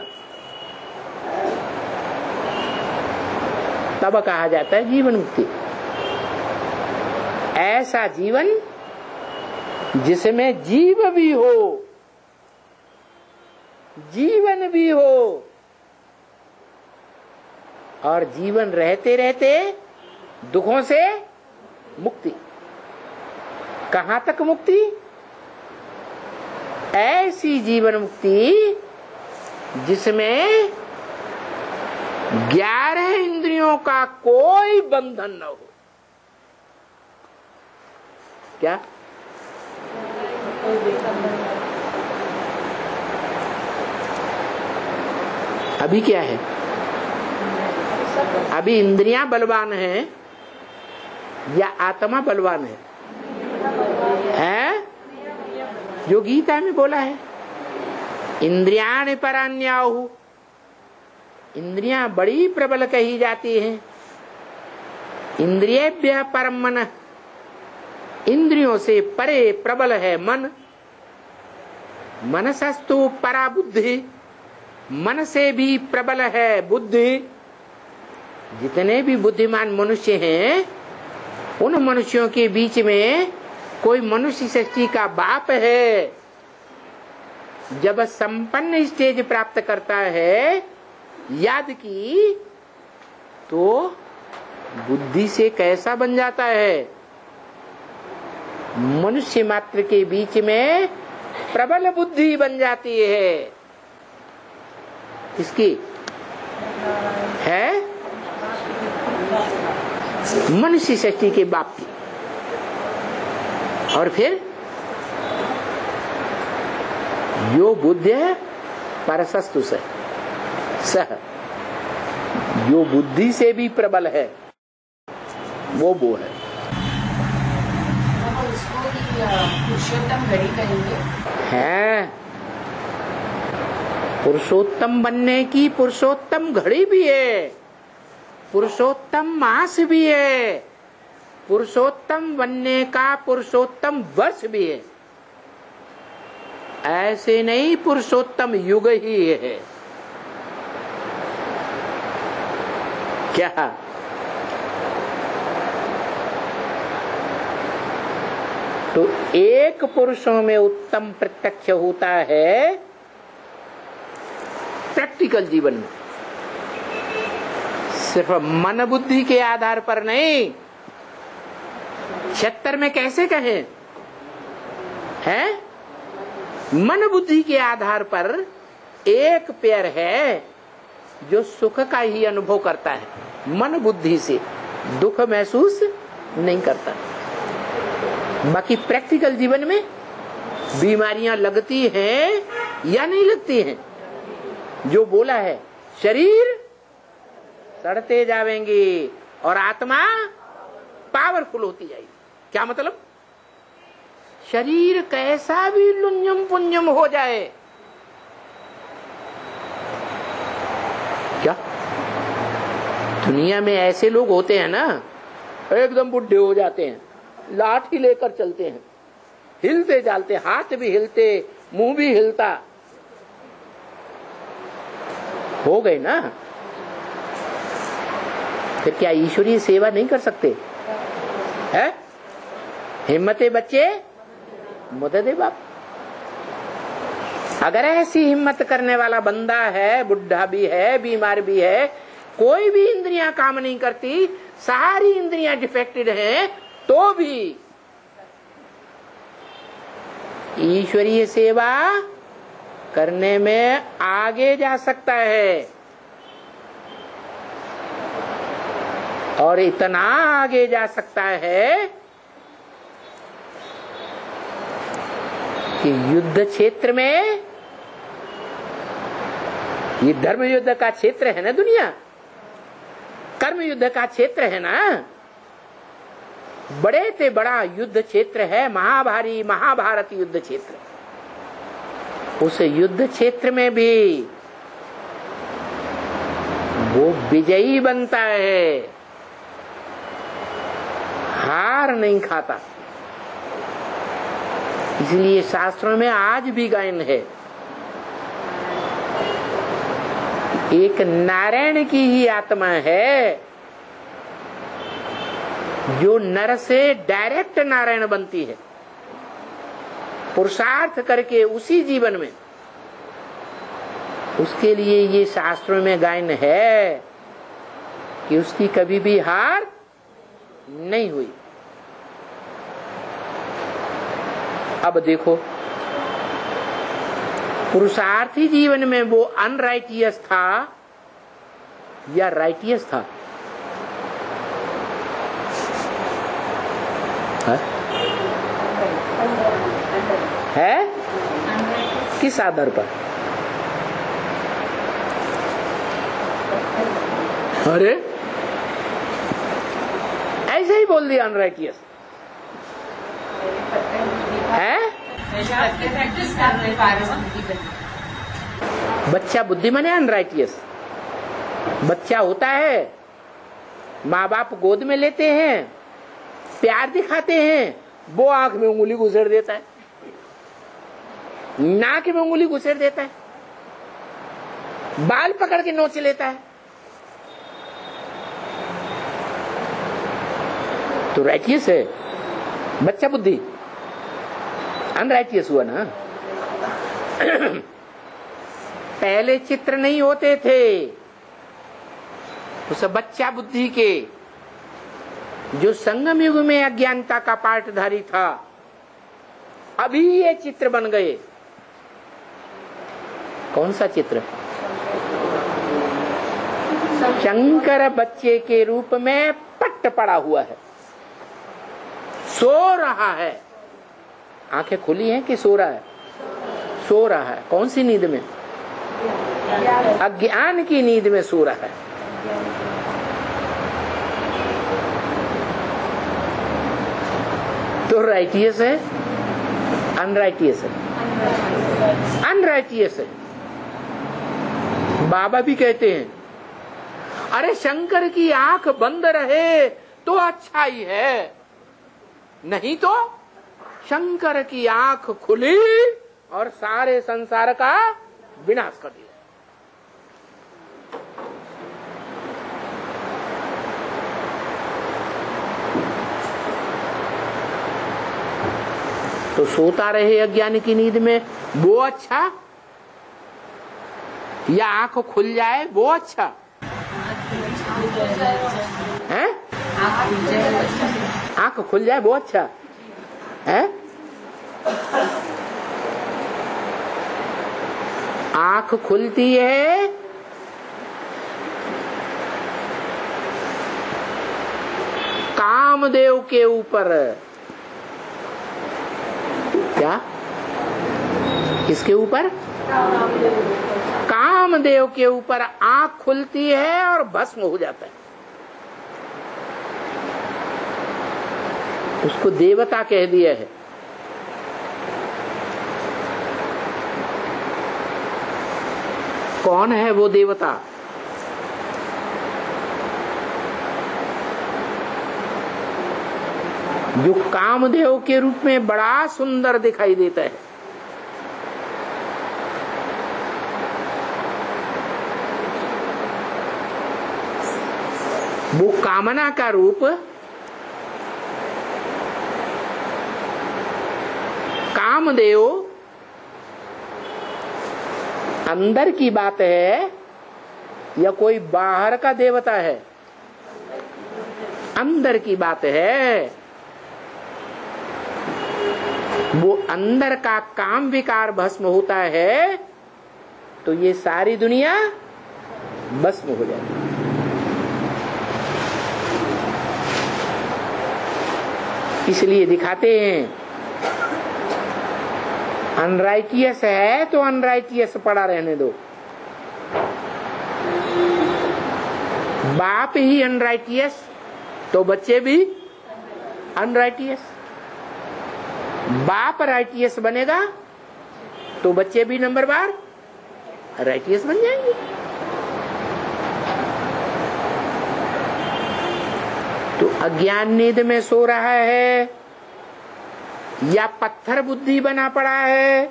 तब कहा जाता है जीवन मुक्ति। ऐसा जीवन जिसमें जीव भी हो, जीवन भी हो, और जीवन रहते रहते दुखों से मुक्ति। कहां तक मुक्ति? ऐसी जीवन मुक्ति जिसमें 11 इंद्रियों का कोई बंधन न हो। क्या? अभी क्या है? अभी इंद्रियां बलवान हैं या आत्मा बलवान है? जो गीता में बोला है, इंद्रियाणि परान्याहु। इंद्रियां बड़ी प्रबल कही जाती हैं। इंद्रियेभ्यः परम मनः। इंद्रियों से परे प्रबल है मन। मनसस्तु परा बुद्धि। मन से भी प्रबल है बुद्धि। जितने भी बुद्धिमान मनुष्य हैं, उन मनुष्यों के बीच में कोई मनुष्य सृष्टि का बाप है जब संपन्न स्टेज प्राप्त करता है याद की, तो बुद्धि से कैसा बन जाता है? मनुष्य मात्र के बीच में प्रबल बुद्धि बन जाती है। किसकी है? मनुष्य सृष्टि के बाप की। और फिर यो बुद्धि परसस्तु से सह, जो बुद्धि से भी प्रबल है वो है। पुरुषोत्तम घड़ी कहेंगे है। पुरुषोत्तम बनने की पुरुषोत्तम घड़ी भी है, पुरुषोत्तम मास भी है, पुरुषोत्तम बनने का पुरुषोत्तम वर्ष भी है। ऐसे नहीं पुरुषोत्तम युग ही है। क्या? तो एक पुरुषों में उत्तम प्रत्यक्ष होता है प्रैक्टिकल जीवन में, सिर्फ मन बुद्धि के आधार पर नहीं। 76 में कैसे कहें? है मन बुद्धि के आधार पर एक पेयर है जो सुख का ही अनुभव करता है, मन बुद्धि से दुख महसूस नहीं करता। बाकी प्रैक्टिकल जीवन में बीमारियां लगती हैं या नहीं लगती हैं? जो बोला है शरीर सड़ते जावेंगे और आत्मा पावरफुल होती जाएगी। क्या मतलब? शरीर कैसा भी लुंजम पुंजम हो जाए, क्या दुनिया में ऐसे लोग होते हैं ना, एकदम बुढ़े हो जाते हैं, लाठी लेकर चलते हैं, हिलते जालते, हाथ भी हिलते, मुंह भी हिलता, हो गए ना। फिर क्या ईश्वरीय सेवा नहीं कर सकते? है हिम्मते बच्चे मदद बाप। अगर ऐसी हिम्मत करने वाला बंदा है, बुढ़ा भी है, बीमार भी है, कोई भी इंद्रियां काम नहीं करती, सारी इंद्रियां डिफेक्टेड हैं, तो भी ईश्वरीय सेवा करने में आगे जा सकता है। और इतना आगे जा सकता है कि युद्ध क्षेत्र में, ये धर्म युद्ध का क्षेत्र है ना दुनिया, कर्म युद्ध का क्षेत्र है ना, बड़े से बड़ा युद्ध क्षेत्र है महाभारी महाभारत युद्ध क्षेत्र। उस युद्ध क्षेत्र में भी वो विजयी बनता है, हार नहीं खाता। इसलिए शास्त्रों में आज भी गायन है, एक नारायण की ही आत्मा है जो नर से डायरेक्ट नारायण बनती है, पुरुषार्थ करके उसी जीवन में। उसके लिए ये शास्त्रों में गायन है कि उसकी कभी भी हार नहीं हुई। अब देखो, पुरुषार्थी जीवन में वो अनराइटियस था या राइटियस था? है किस आधार पर? अरे ऐसे ही बोल दिया अनराइटियस है। बच्चा बुद्धिमान है, अनराइटियस बच्चा होता है, माँ बाप गोद में लेते हैं, प्यार दिखाते हैं, वो आंख में उंगली घुसेड़ देता है, नाक में उंगली घुसेड़ देता है, बाल पकड़ के नोच लेता है। तो राइटियस है बच्चा बुद्धि, अनराइटियस हुआ ना। पहले चित्र नहीं होते थे उस बच्चा बुद्धि के, जो संगम युग में अज्ञानता का पाठधारी था, अभी ये चित्र बन गए। कौन सा चित्र? शंकर बच्चे के रूप में पट्ट पड़ा हुआ है, सो रहा है। आंखें खुली हैं कि सो रहा है? सो रहा है। कौन सी नींद में? अज्ञान की नींद में सो रहा है। तो राइटियस है, अनराइटियस है? अनराइटियस है। बाबा भी कहते हैं अरे शंकर की आंख बंद रहे तो अच्छा ही है, नहीं तो शंकर की आंख खुली और सारे संसार का विनाश कर दिया। तो सोता रहे अज्ञान की नींद में वो अच्छा, या आंख खुल जाए वो अच्छा है? आंख खुल जाए वो अच्छा है? आंख खुलती है कामदेव के ऊपर। क्या? किसके ऊपर? कामदेव के ऊपर आंख खुलती है और भस्म हो जाता है। उसको देवता कह दिया है। कौन है वो देवता? जो कामदेव के रूप में बड़ा सुंदर दिखाई देता है। वो कामना का रूप कामदेव अंदर की बात है या कोई बाहर का देवता है? अंदर की बात है। वो अंदर का काम विकार भस्म होता है तो ये सारी दुनिया भस्म हो जाती है। इसलिए दिखाते हैं अनराइटियस है तो अनराइटियस पड़ा रहने दो। बाप ही अनराइटियस तो बच्चे भी अनराइटियस। बाप राइटियस बनेगा तो बच्चे भी नंबर बार राइटियस बन जाएंगे। तो अज्ञान नींद में सो रहा है या पत्थर बुद्धि बना पड़ा है,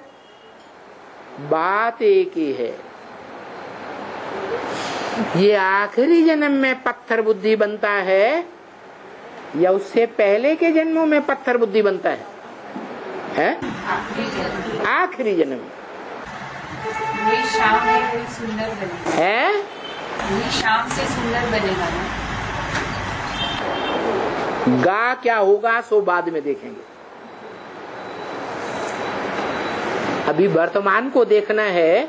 बात एक ही है। ये आखिरी जन्म में पत्थर बुद्धि बनता है या उससे पहले के जन्मों में पत्थर बुद्धि बनता है? आखिरी जन्म। ये शाम है सुंदर बनेगा है, ये शाम से सुंदर बनेगा ना। गा क्या होगा सो बाद में देखेंगे। अभी वर्तमान को देखना है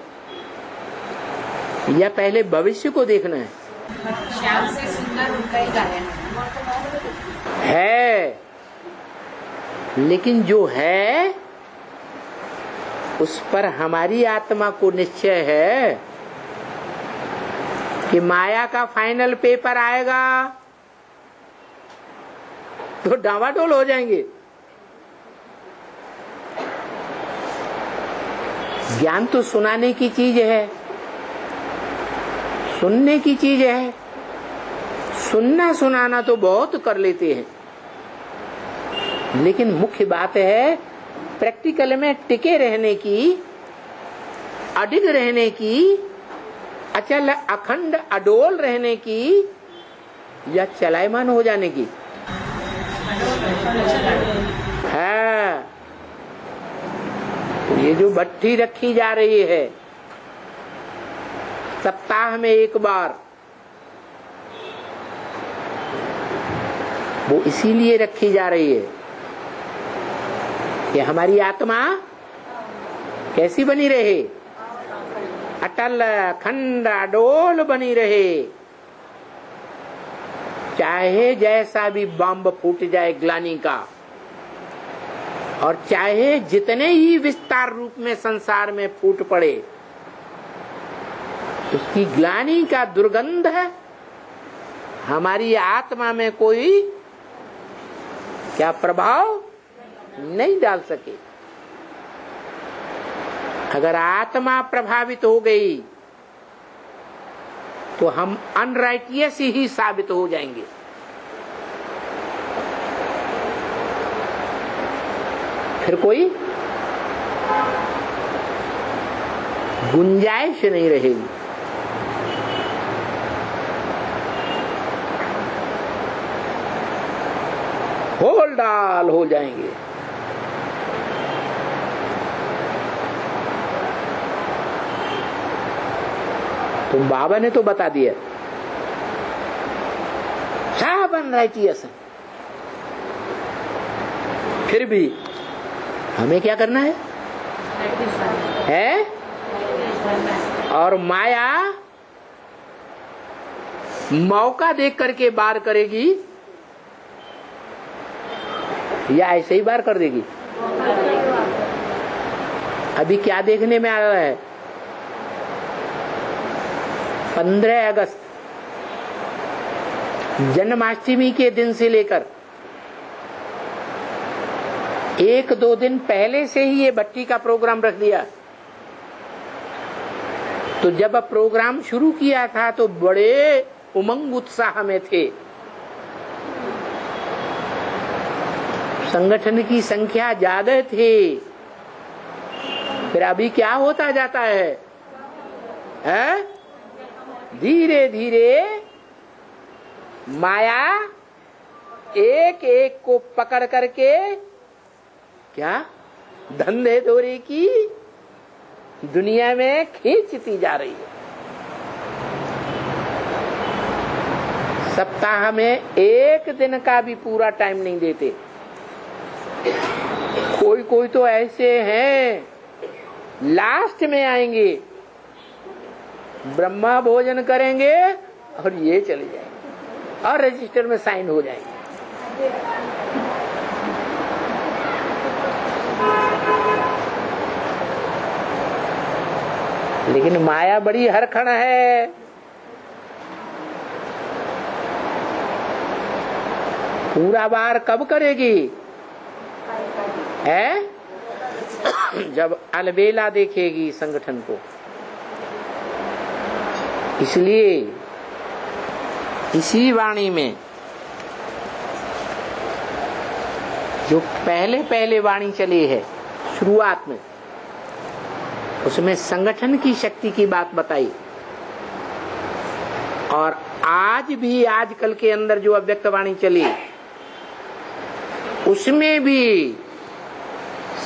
या पहले भविष्य को देखना है? शाम से सुंदर उनका ही गायन है। लेकिन जो है उस पर हमारी आत्मा को निश्चय है कि माया का फाइनल पेपर आएगा तो डावाडोल हो जाएंगे। ज्ञान तो सुनाने की चीज है, सुनने की चीज है। सुनना सुनाना तो बहुत कर लेते हैं, लेकिन मुख्य बात है प्रैक्टिकल में टिके रहने की, अडिग रहने की, अचल अखंड अडोल रहने की या चलायमान हो जाने की है। ये जो भट्ठी रखी जा रही है सप्ताह में एक बार, वो इसीलिए रखी जा रही है कि हमारी आत्मा कैसी बनी रहे, अटल खंड अडोल बनी रहे। चाहे जैसा भी बम फूट जाए ग्लानि का, और चाहे जितने ही विस्तार रूप में संसार में फूट पड़े, उसकी ग्लानि का दुर्गंध हमारी आत्मा में कोई क्या प्रभाव नहीं डाल सके। अगर आत्मा प्रभावित हो गई तो हम अनराइटियस ही साबित हो जाएंगे। फिर कोई गुंजाइश नहीं रहेगी। होल डाल हो जाएंगे। तो बाबा ने तो बता दिया सब अनराइटियस है, फिर भी हमें क्या करना है? और माया मौका देख करके बार करेगी या ऐसे ही बार कर देगी? अभी क्या देखने में आ रहा है? 15 अगस्त जन्माष्टमी के दिन से लेकर 1-2 दिन पहले से ही ये भट्टी का प्रोग्राम रख दिया। तो जब अब प्रोग्राम शुरू किया था तो बड़े उमंग उत्साह में थे। संगठन की संख्या ज्यादा थी। फिर अभी क्या होता जाता है? धीरे धीरे माया एक एक को पकड़ करके क्या धंधे धोरी की दुनिया में खींचती जा रही है। सप्ताह में एक दिन का भी पूरा टाइम नहीं देते। कोई कोई तो ऐसे हैं लास्ट में आएंगे, ब्रह्मा भोजन करेंगे और ये चले जाएंगे और रजिस्टर में साइन हो जाएंगे। लेकिन माया बड़ी हरखड़ है। पूरा बार कब करेगी? जब अलबेला देखेगी संगठन को। इसलिए इसी वाणी में जो पहले पहले वाणी चली है शुरुआत में, उसमें संगठन की शक्ति की बात बताई। और आज भी आजकल के अंदर जो अव्यक्त वाणी चली, उसमें भी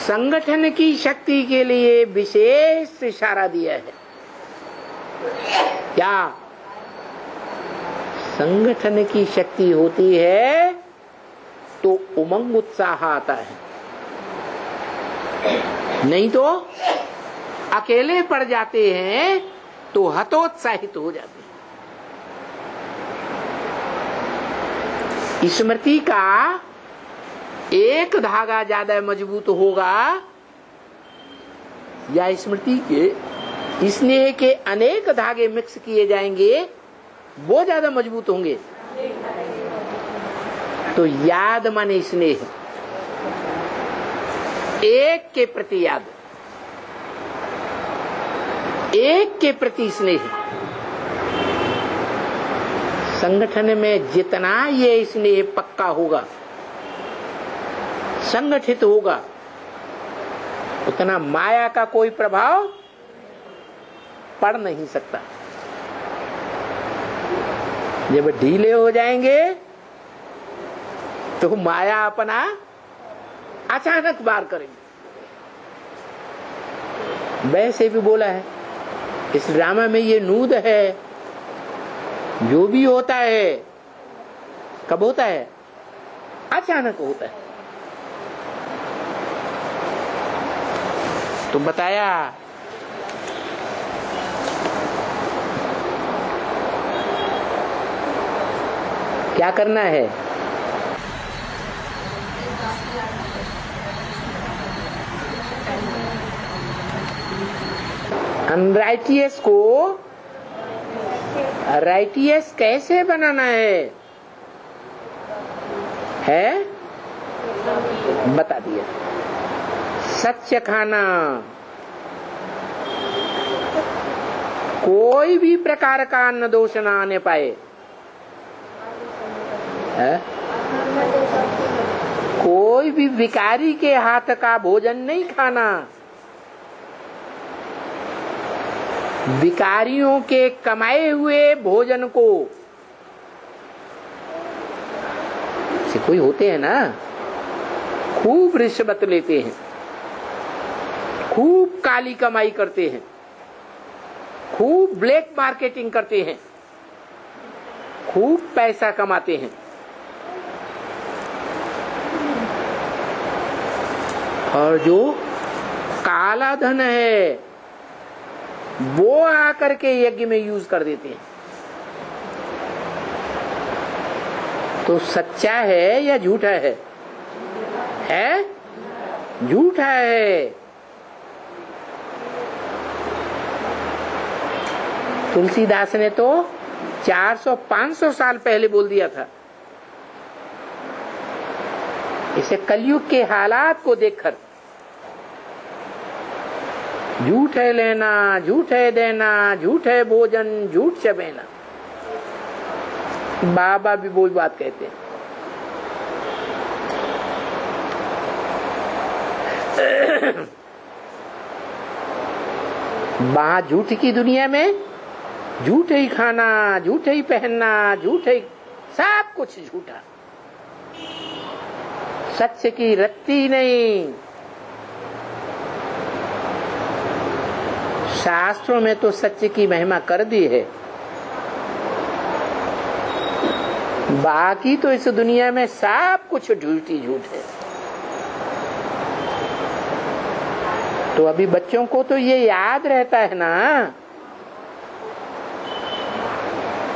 संगठन की शक्ति के लिए विशेष इशारा दिया है। क्या संगठन की शक्ति होती है तो उमंग उत्साह आता है, नहीं तो अकेले पड़ जाते हैं तो हतोत्साहित हो जाते हैं। स्मृति का एक धागा ज्यादा मजबूत होगा या स्मृति के स्नेह के अनेक धागे मिक्स किए जाएंगे वो ज्यादा मजबूत होंगे? तो याद माने स्नेह, एक के प्रति याद, एक के प्रति स्नेह। संगठन में जितना ये स्नेह पक्का होगा, संगठित होगा, उतना माया का कोई प्रभाव पड़ नहीं सकता। जब ढीले हो जाएंगे तो माया अपना अचानक वार करेंगे। वैसे भी बोला है इस ड्रामा में ये नूद है। जो भी होता है कब होता है? अचानक होता है। तो बताया क्या करना है? अनराइटियस को राइटियस कैसे बनाना है बता दिया। सच्च खाना, कोई भी प्रकार का अन्न दोष ना आने पाए है? कोई भी भिखारी के हाथ का भोजन नहीं खाना। भिखारियों के कमाए हुए भोजन को से कोई होते हैं ना, खूब रिश्वत लेते हैं, खूब काली कमाई करते हैं, खूब ब्लैक मार्केटिंग करते हैं, खूब पैसा कमाते हैं। और जो काला धन है वो आकर के यज्ञ में यूज कर देते हैं। तो सच्चा है या झूठा है? झूठा है। तुलसीदास ने तो 400-500 साल पहले बोल दिया था। इसे कलयुग के हालात को देखकर झूठ है लेना, झूठ है देना, झूठ है भोजन, झूठ चबेना। बाबा भी बोल बात कहते हैं। वहां झूठ की दुनिया में झूठ ही खाना, झूठ ही पहनना, झूठ ही सब कुछ झूठा। सच की रत्ती नहीं। शास्त्रों में तो सत्य की महिमा कर दी है, बाकी तो इस दुनिया में सब कुछ झूठी झूठ है। तो अभी बच्चों को तो ये याद रहता है ना,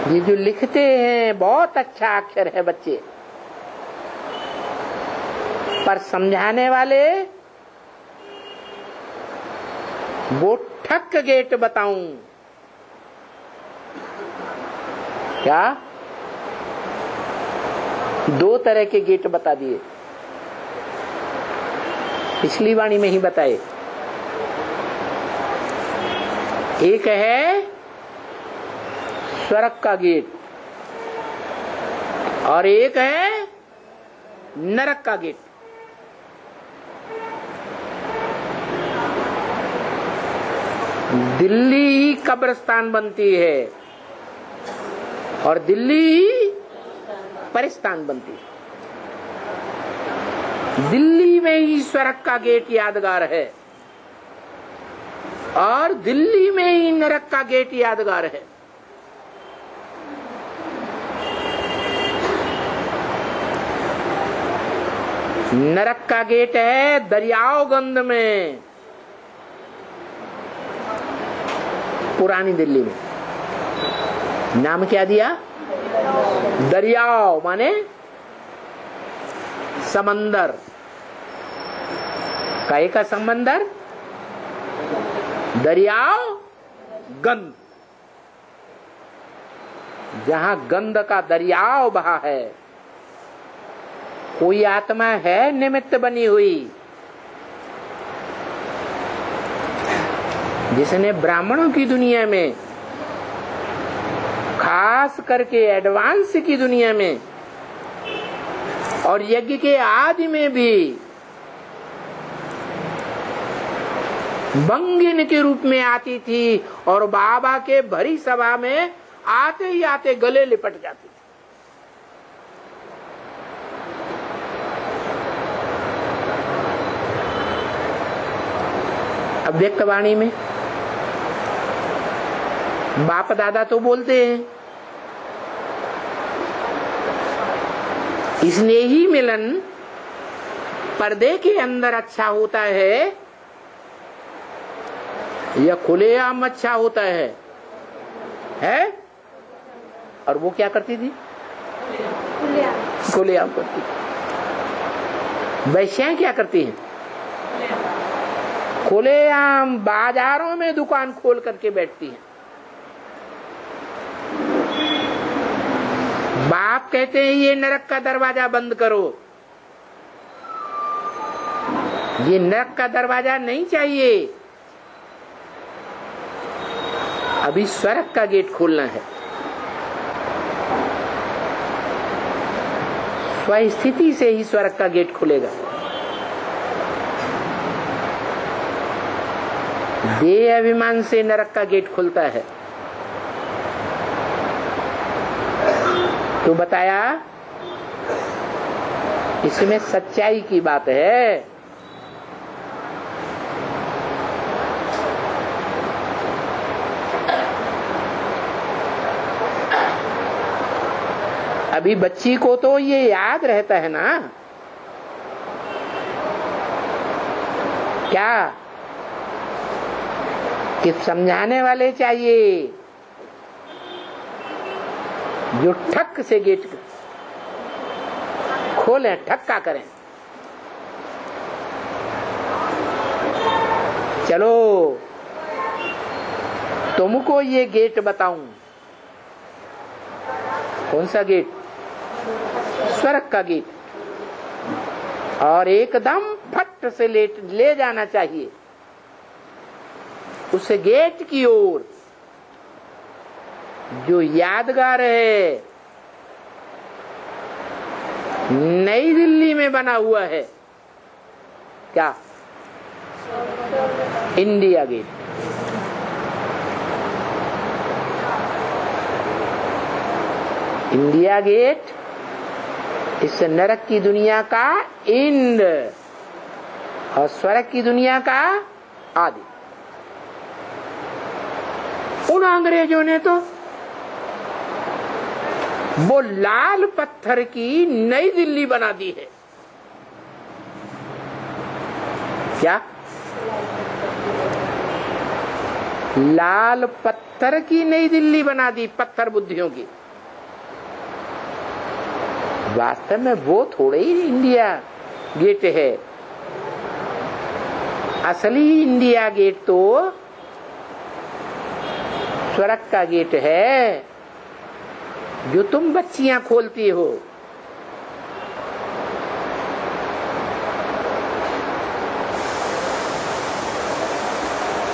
ये जो लिखते हैं बहुत अच्छा अक्षर है बच्चे, पर समझाने वाले वो ठक गेट बताऊं क्या? 2 तरह के गेट बता दिए, पिछली वाणी में ही बताए। एक है स्वर्ग का गेट और एक है नरक का गेट। दिल्ली ही कब्रिस्तान बनती है और दिल्ली ही परिस्तान बनती है। दिल्ली में ही स्वर्ग का गेट यादगार है और दिल्ली में ही नरक का गेट यादगार है। नरक का गेट है दरियाओगंज में, पुरानी दिल्ली में। नाम क्या दिया? दरियाओ माने समंदर। काहे का समंदर? दरियाओ गंध। जहां गंध का दरियाओ बहा है, कोई आत्मा है निमित्त बनी हुई जिसने ब्राह्मणों की दुनिया में, खास करके एडवांस की दुनिया में और यज्ञ के आदि में भी बंगिन के रूप में आती थी और बाबा के भरी सभा में आते ही आते गले लिपट जाती थी। अव्यक्त वाणी में बाप दादा तो बोलते हैं, इसलिए ही मिलन पर्दे के अंदर अच्छा होता है या खुलेआम अच्छा होता है? और वो क्या करती थी? खुलेआम करती थी। वैश्याएं क्या करती हैं? खुलेआम बाजारों में दुकान खोल करके बैठती हैं। बाप कहते हैं ये नरक का दरवाजा बंद करो, ये नरक का दरवाजा नहीं चाहिए, अभी स्वर्ग का गेट खोलना है। स्वस्थिति से ही स्वर्ग का गेट खुलेगा। देह अभिमान से नरक का गेट खुलता है। तो बताया इसमें सच्चाई की बात है। अभी बच्ची को तो ये याद रहता है ना, क्या कि समझाने वाले चाहिए जो ठक से गेट खोलें, ठक्का करें। चलो तुमको ये गेट बताऊं, कौन सा गेट? स्वर्ग का गेट। और एकदम फट से ले जाना चाहिए उस गेट की ओर जो यादगार है, नई दिल्ली में बना हुआ है। क्या? India gate. इंडिया गेट इस नरक की दुनिया का इंड और स्वर्ग की दुनिया का आदि। उन अंग्रेजों ने तो वो लाल पत्थर की नई दिल्ली बना दी है। क्या? लाल पत्थर की नई दिल्ली बना दी, पत्थर बुद्धियों की। वास्तव में वो थोड़े ही इंडिया गेट है। असली इंडिया गेट तो स्वर्ग का गेट है जो तुम बच्चियां खोलती हो।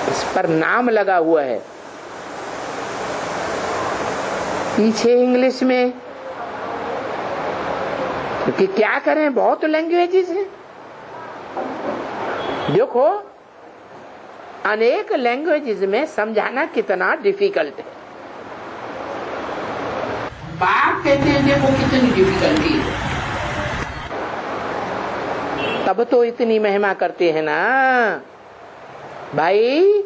इस पर नाम लगा हुआ है पीछे इंग्लिश में, क्योंकि क्या करें, बहुत लैंग्वेजेस हैं। देखो अनेक लैंग्वेजेस में समझाना कितना डिफिकल्ट है। बाप कहते हैं देखो कितनी डिफिकल्टी है, तब तो इतनी महिमा करते हैं ना भाई।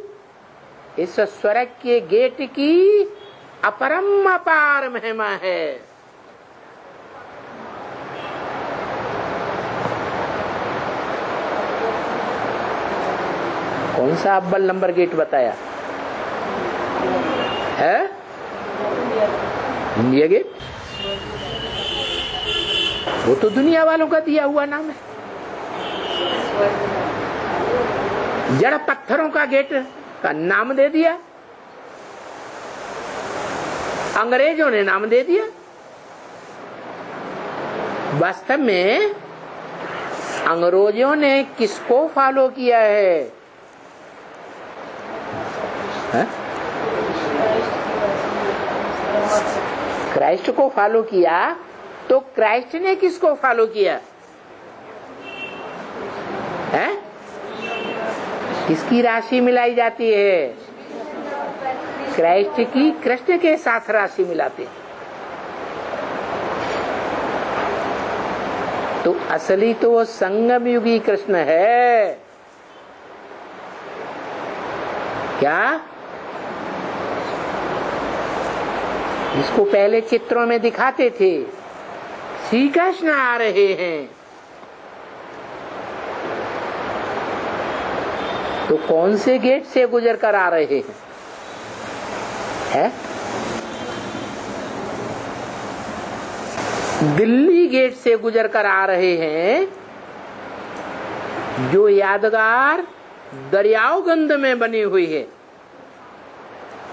इस स्वर्ग के गेट की अपरम अपार महिमा है। कौन सा अव्वल नंबर गेट बताया है? India Gate. वो तो दुनिया वालों का दिया हुआ नाम है। जड़ पत्थरों का गेट का नाम दे दिया, अंग्रेजों ने नाम दे दिया। वास्तव में अंग्रेजों ने किसको फॉलो किया है? क्राइस्ट को फॉलो किया। तो क्राइस्ट ने किसको फॉलो किया है? किसकी राशि मिलाई जाती है? क्राइस्ट की कृष्ण के साथ राशि मिलाते हैं। तो असली तो वो संगम युगी कृष्ण है। क्या? जिसको पहले चित्रों में दिखाते थे, श्री कृष्ण आ रहे हैं, तो कौन से गेट से गुजर कर आ रहे हैं? है? दिल्ली गेट से गुजर कर आ रहे हैं, जो यादगार दरियाओगंज में बनी हुई है,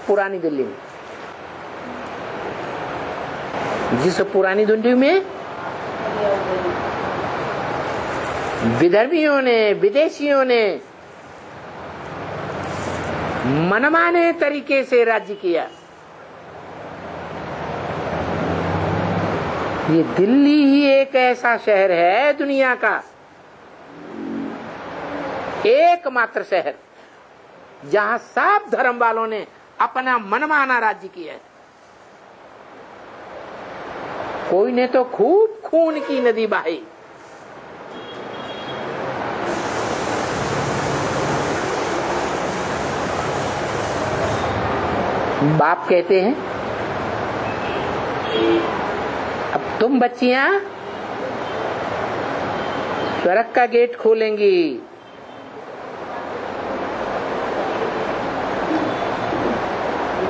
पुरानी दिल्ली में। जिस पुरानी दिल्ली में विदर्भियों ने, विदेशियों ने मनमाने तरीके से राज्य किया, ये दिल्ली ही एक ऐसा शहर है दुनिया का एकमात्र शहर जहां सब धर्म वालों ने अपना मनमाना राज्य किया है। कोई ने तो खूब खून की नदी बहाई, बाप कहते हैं अब तुम बच्चियां स्वर्ग का गेट खोलेंगी,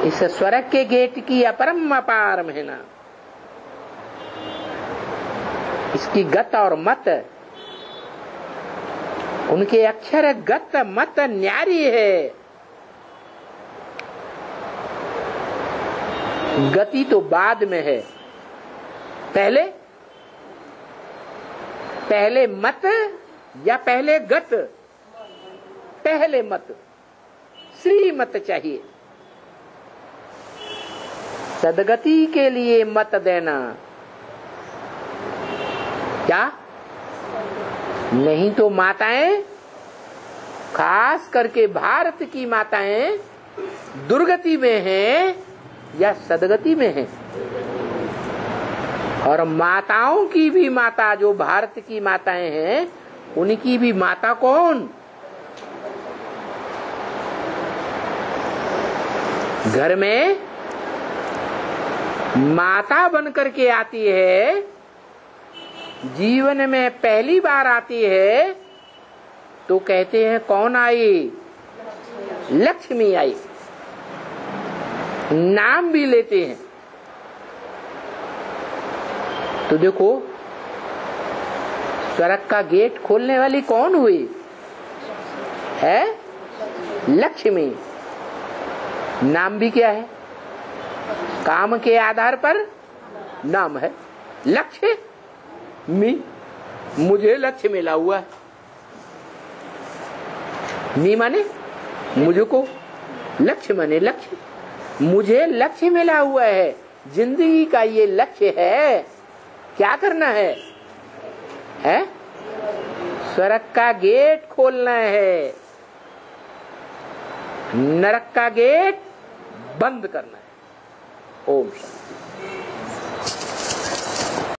इस स्वर्ग के गेट की अपरम अपार महिमा, इसकी गत और मत, उनके अक्षर गत मत न्यारी है। गति तो बाद में है, पहले मत या पहले गत? पहले मत, श्रीमत चाहिए। सदगति के लिए मत देना, क्या? नहीं तो माताएं, खास करके भारत की माताएं दुर्गति में हैं या सदगति में हैं। और माताओं की भी माता, जो भारत की माताएं हैं, उनकी भी माता कौन? घर में माता बनकर के आती है, जीवन में पहली बार आती है, तो कहते हैं कौन आई? लक्ष्मी आई। नाम भी लेते हैं। तो देखो, स्वर्ग का गेट खोलने वाली कौन हुई? है लक्ष्मी। नाम भी क्या है? काम के आधार पर नाम है लक्ष्य मी। मुझे लक्ष्य मिला हुआ है, मी माने मुझको, लक्ष्य माने लक्ष्य। मुझे लक्ष्य मिला हुआ है, जिंदगी का ये लक्ष्य है। क्या करना है? स्वर्ग का गेट खोलना है, नरक का गेट बंद करना है। ओम शांति।